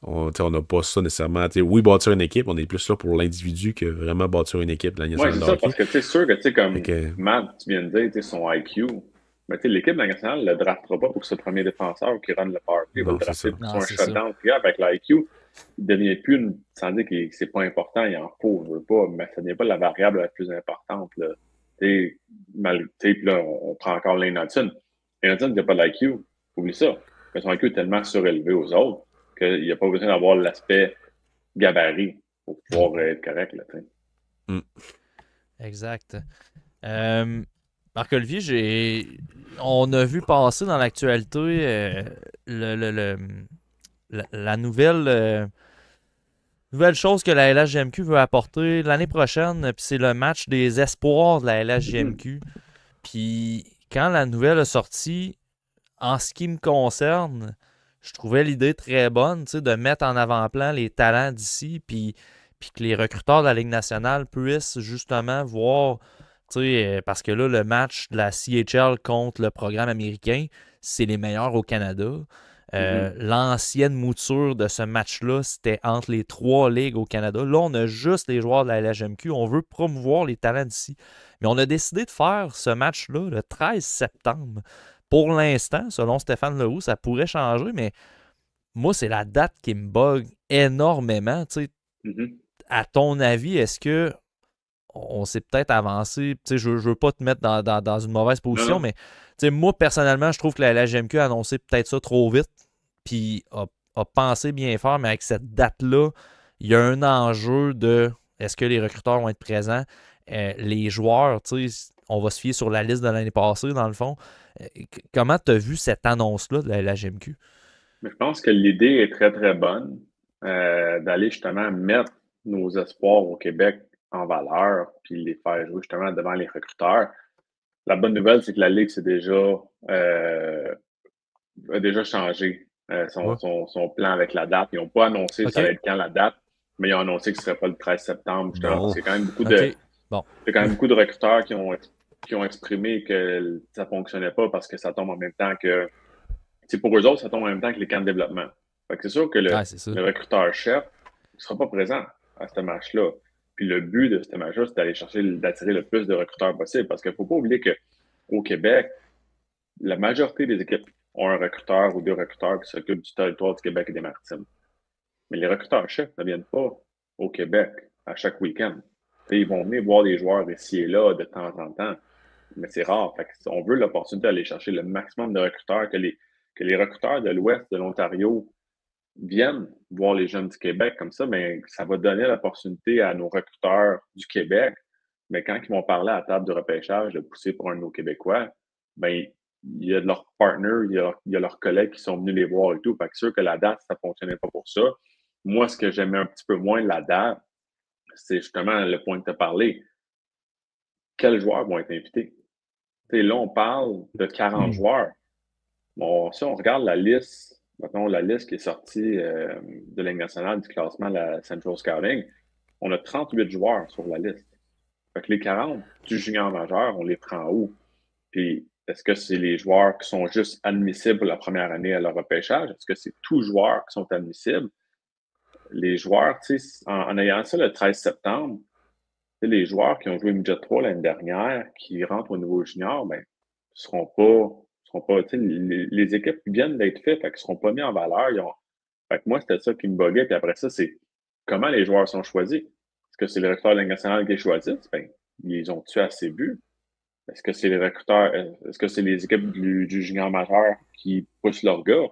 on n'a pas ça nécessairement. Oui, bâtir une équipe, on est plus là pour l'individu que vraiment bâtir une équipe de la nationale. Oui, c'est ça, parce que c'est sûr que comme Matt, tu viens de dire, son IQ. Mais l'équipe de la nationale ne le draftera pas pour que ce premier défenseur qui run le power play va le drafter pour son shutdown avec l'IQ. il devient plus sans dire que c'est pas important, il en faut, je veux pas, mais ça n'est pas la variable la plus importante, là. Puis là, on prend encore Lane Hudson. Lane Hudson, il n'a pas d'IQ. Oublie ça. Mais son IQ est tellement surélevé aux autres qu'il n'y a pas besoin d'avoir l'aspect gabarit pour pouvoir être correct, là, Exact. Marc-Olivier, on a vu passer dans l'actualité la nouvelle chose que la LHJMQ veut apporter l'année prochaine, puis c'est le match des espoirs de la LHJMQ. Puis quand la nouvelle a sorti, en ce qui me concerne, je trouvais l'idée très bonne, de mettre en avant-plan les talents d'ici, puis que les recruteurs de la Ligue nationale puissent justement voir, parce que là, le match de la CHL contre le programme américain, c'est les meilleurs au Canada. L'ancienne mouture de ce match-là, c'était entre les 3 ligues au Canada. Là, on a juste les joueurs de la LHJMQ. On veut promouvoir les talents d'ici. Mais on a décidé de faire ce match-là le 13 septembre. Pour l'instant, selon Stéphane Leroux, ça pourrait changer, mais moi, c'est la date qui me bug énormément. À ton avis, est-ce que on s'est peut-être avancé? Je veux pas te mettre dans une mauvaise position, mais moi, personnellement, je trouve que la LHJMQ a annoncé peut-être ça trop vite, puis a pensé bien faire, mais avec cette date-là, il y a un enjeu de est-ce que les recruteurs vont être présents? Les joueurs, on va se fier sur la liste de l'année passée, dans le fond. Comment tu as vu cette annonce-là de la LHJMQ? Mais je pense que l'idée est très, très bonne d'aller justement mettre nos espoirs au Québec en valeur puis les faire jouer justement devant les recruteurs. La bonne nouvelle, c'est que la Ligue a déjà changé son plan avec la date. Ils n'ont pas annoncé ça allait être quand la date, mais ils ont annoncé que ce ne serait pas le 13 septembre. Justement. C'est quand même beaucoup c'est quand même beaucoup de recruteurs qui ont exprimé que ça ne fonctionnait pas parce que ça tombe en même temps que... pour eux autres, ça tombe en même temps que les camps de développement. Fait que c'est sûr que le recruteur-chef ne sera pas présent à ce match-là. Puis le but de ce match-là, c'est d'attirer le plus de recruteurs possible. Parce qu'il ne faut pas oublier qu'au Québec, la majorité des équipes ont un recruteur ou 2 recruteurs qui s'occupent du territoire du Québec et des Maritimes. Mais les recruteurs-chefs ne viennent pas au Québec à chaque week-end. Ils vont venir voir des joueurs ici et là de temps en temps. Mais c'est rare. Fait on veut l'opportunité d'aller chercher le maximum de recruteurs, que les recruteurs de l'Ouest de l'Ontario viennent voir les jeunes du Québec comme ça, mais ça va donner l'opportunité à nos recruteurs du Québec, mais quand ils vont parler à la table de repêchage de pousser pour un de nos Québécois, ben il y a de leurs partners, il y a leurs collègues qui sont venus les voir et tout. Fait que sûr que la date, ça ne fonctionnait pas pour ça. Moi, ce que j'aimais un petit peu moins de la date, c'est justement le point que tu as parlé. Quels joueurs vont être invités? Là, on parle de 40 joueurs. Bon, si on regarde la liste, maintenant la liste qui est sortie de la Ligue nationale du classement de la Central Scouting, on a 38 joueurs sur la liste. Fait que les 40 du junior majeur, on les prend où? Puis, est-ce que c'est les joueurs qui sont juste admissibles pour la première année à leur repêchage? Est-ce que c'est tous les joueurs qui sont admissibles? Les joueurs, en ayant ça le 13 septembre, les joueurs qui ont joué Midget 3 l'année dernière, qui rentrent au niveau junior, ben, seront pas les équipes qui viennent d'être faites, fait qu'ils ne seront pas mis en valeur. Fait que moi, c'était ça qui me buguait. Puis après ça, c'est comment les joueurs sont choisis. Est-ce que c'est le recruteur de la Ligue nationale qui choisit? Ben, ils ont-tu assez bu? Est-ce que c'est les recruteurs, est-ce que c'est les équipes du junior majeur qui poussent leurs gars?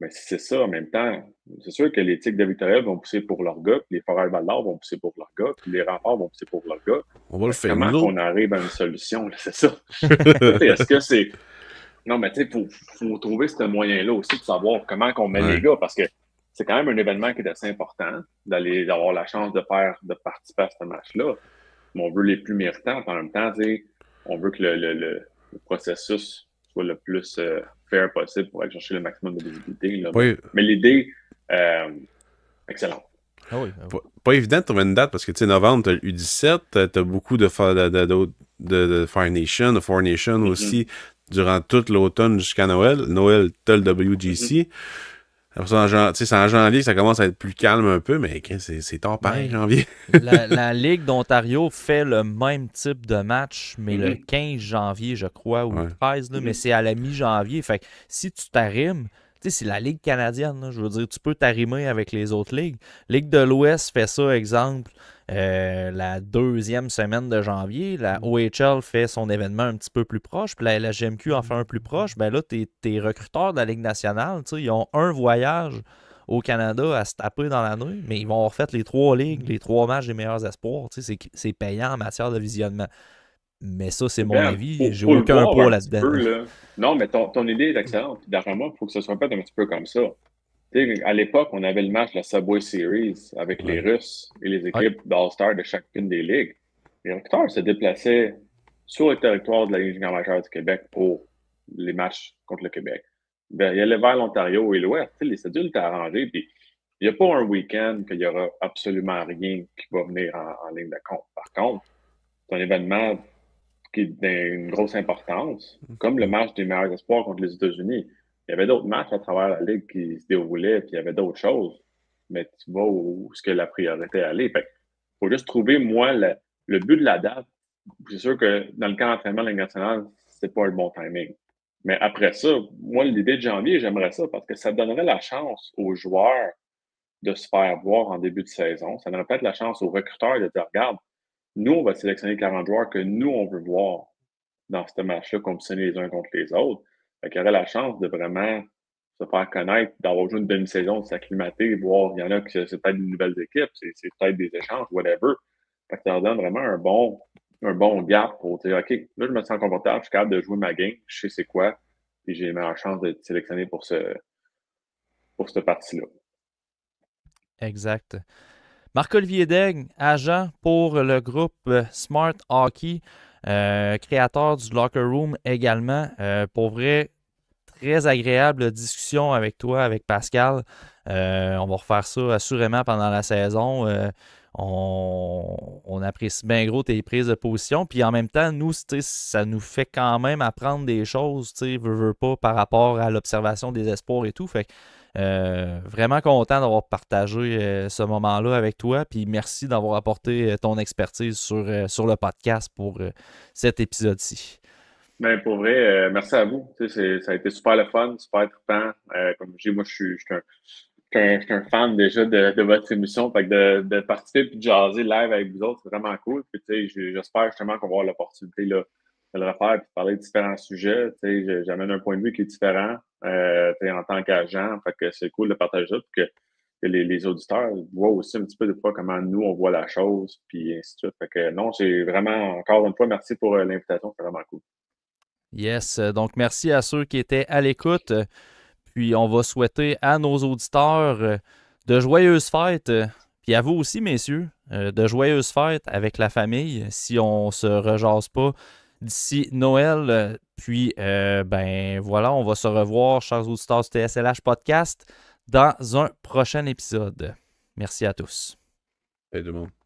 Ben, si c'est ça, en même temps, c'est sûr que les Tigres de Victoria vont pousser pour leurs gars, puis les Foreurs Val-d'Or vont pousser pour leurs gars, puis les Remparts vont pousser pour leurs gars. On va le faire. Comment on arrive à une solution? Là, c'est ça. Est-ce que c'est... Non, mais tu sais, faut trouver ce moyen-là aussi de savoir comment on met les gars, parce que c'est quand même un événement qui est assez important d'avoir la chance de participer à ce match-là. Mais on veut les plus méritants. En même temps, on veut que le processus soit le plus fair possible pour aller chercher le maximum de visibilité. Là. Oui. Mais l'idée, excellente. Ah oui. Pas évident de trouver une date parce que, tu sais, novembre, t'as l'U17, t'as beaucoup de Fire Nation, de Four Nation aussi, durant toute l'automne jusqu'à Noël. Noël, t'as le WGC. Après ça, c'est en janvier que ça commence à être plus calme un peu, mais c'est tard pareil, janvier. la Ligue d'Ontario fait le même type de match, mais le 15 janvier, je crois, ou le 13, là, mais c'est à la mi-janvier. Fait que si tu t'arrimes, c'est la Ligue canadienne. Là, je veux dire, tu peux t'arrimer avec les autres ligues. Ligue de l'Ouest fait ça, exemple, la 2e semaine de janvier. La OHL fait son événement un petit peu plus proche. Puis la GMQ en fait un plus proche. Ben là, tes recruteurs de la Ligue nationale, ils ont un voyage au Canada à se taper dans l'année, mais ils vont avoir fait les 3 ligues, les 3 matchs des meilleurs espoirs. C'est payant en matière de visionnement. Mais ça, c'est mon avis. J'ai aucun poids là-dedans. Là. Non, mais ton idée est excellente. Puis d'après moi, il faut que ce soit fait un petit peu comme ça. À l'époque, on avait le match de la Subway Series avec les Russes et les équipes d'All-Star de chacune des ligues. Les recruteurs se déplaçaient sur le territoire de la Ligue majeure du Québec pour les matchs contre le Québec. Ben, il y allait vers l'Ontario et l'Ouest. Les cédules étaient arrangées. Puis il n'y a pas un week-end qu'il n'y aura absolument rien qui va venir en ligne de compte. Par contre, c'est un événement qui est d'une grosse importance, comme le match des meilleurs espoirs contre les États-Unis. Il y avait d'autres matchs à travers la Ligue qui se déroulaient, puis il y avait d'autres choses. Mais tu vas où ce que la priorité est allée. Il faut juste trouver, moi, le but de la date. C'est sûr que dans le cas d'entraînement de la Ligue nationale, c'est pas le bon timing. Mais après ça, moi, l'idée de janvier, j'aimerais ça parce que ça donnerait la chance aux joueurs de se faire voir en début de saison. Ça donnerait peut-être la chance aux recruteurs de dire, regarde, nous, on va sélectionner 40 joueurs que nous, on veut voir dans ce match-là, compétitionner les uns contre les autres. Fait qu'il y aurait la chance de vraiment se faire connaître, d'avoir joué une demi-saison, de s'acclimater, voir, il y en a qui c'est peut-être de nouvelles équipes, c'est peut-être des échanges, whatever. Fait que ça leur donne vraiment un bon gap pour dire, OK, là, je me sens confortable, je suis capable de jouer ma game, je sais c'est quoi, et j'ai les meilleures chances d'être sélectionné pour cette partie-là. Exact. Marc-Olivier Daigle, agent pour le groupe Smart Hockey, créateur du Locker Room également. Pour vrai, très agréable discussion avec toi, avec Pascal. On va refaire ça assurément pendant la saison. On apprécie bien gros tes prises de position. Puis en même temps, nous, ça nous fait quand même apprendre des choses, veux pas, par rapport à l'observation des espoirs et tout. Fait que vraiment content d'avoir partagé ce moment-là avec toi. Puis merci d'avoir apporté ton expertise sur le podcast pour cet épisode-ci. Ben, pour vrai, merci à vous. Ça a été super le fun, super trippant. Comme je dis, moi, je suis un fan déjà de votre émission. Fait que de participer et de jaser live avec vous autres, c'est vraiment cool. Puis, j'espère justement qu'on va avoir l'opportunité là, de le refaire et de parler de différents sujets. J'amène un point de vue qui est différent en tant qu'agent. Fait que c'est cool de partager ça puis que les auditeurs voient aussi un petit peu de fois comment nous, on voit la chose, puis ainsi de suite. Fait que non, c'est vraiment, encore une fois, merci pour l'invitation. C'est vraiment cool. Yes, donc merci à ceux qui étaient à l'écoute. Puis on va souhaiter à nos auditeurs de joyeuses fêtes. Puis à vous aussi, messieurs, de joyeuses fêtes avec la famille si on se rejase pas d'ici Noël. Puis ben voilà, on va se revoir, chers auditeurs du TSLH Podcast, dans un prochain épisode. Merci à tous. Salut tout le monde.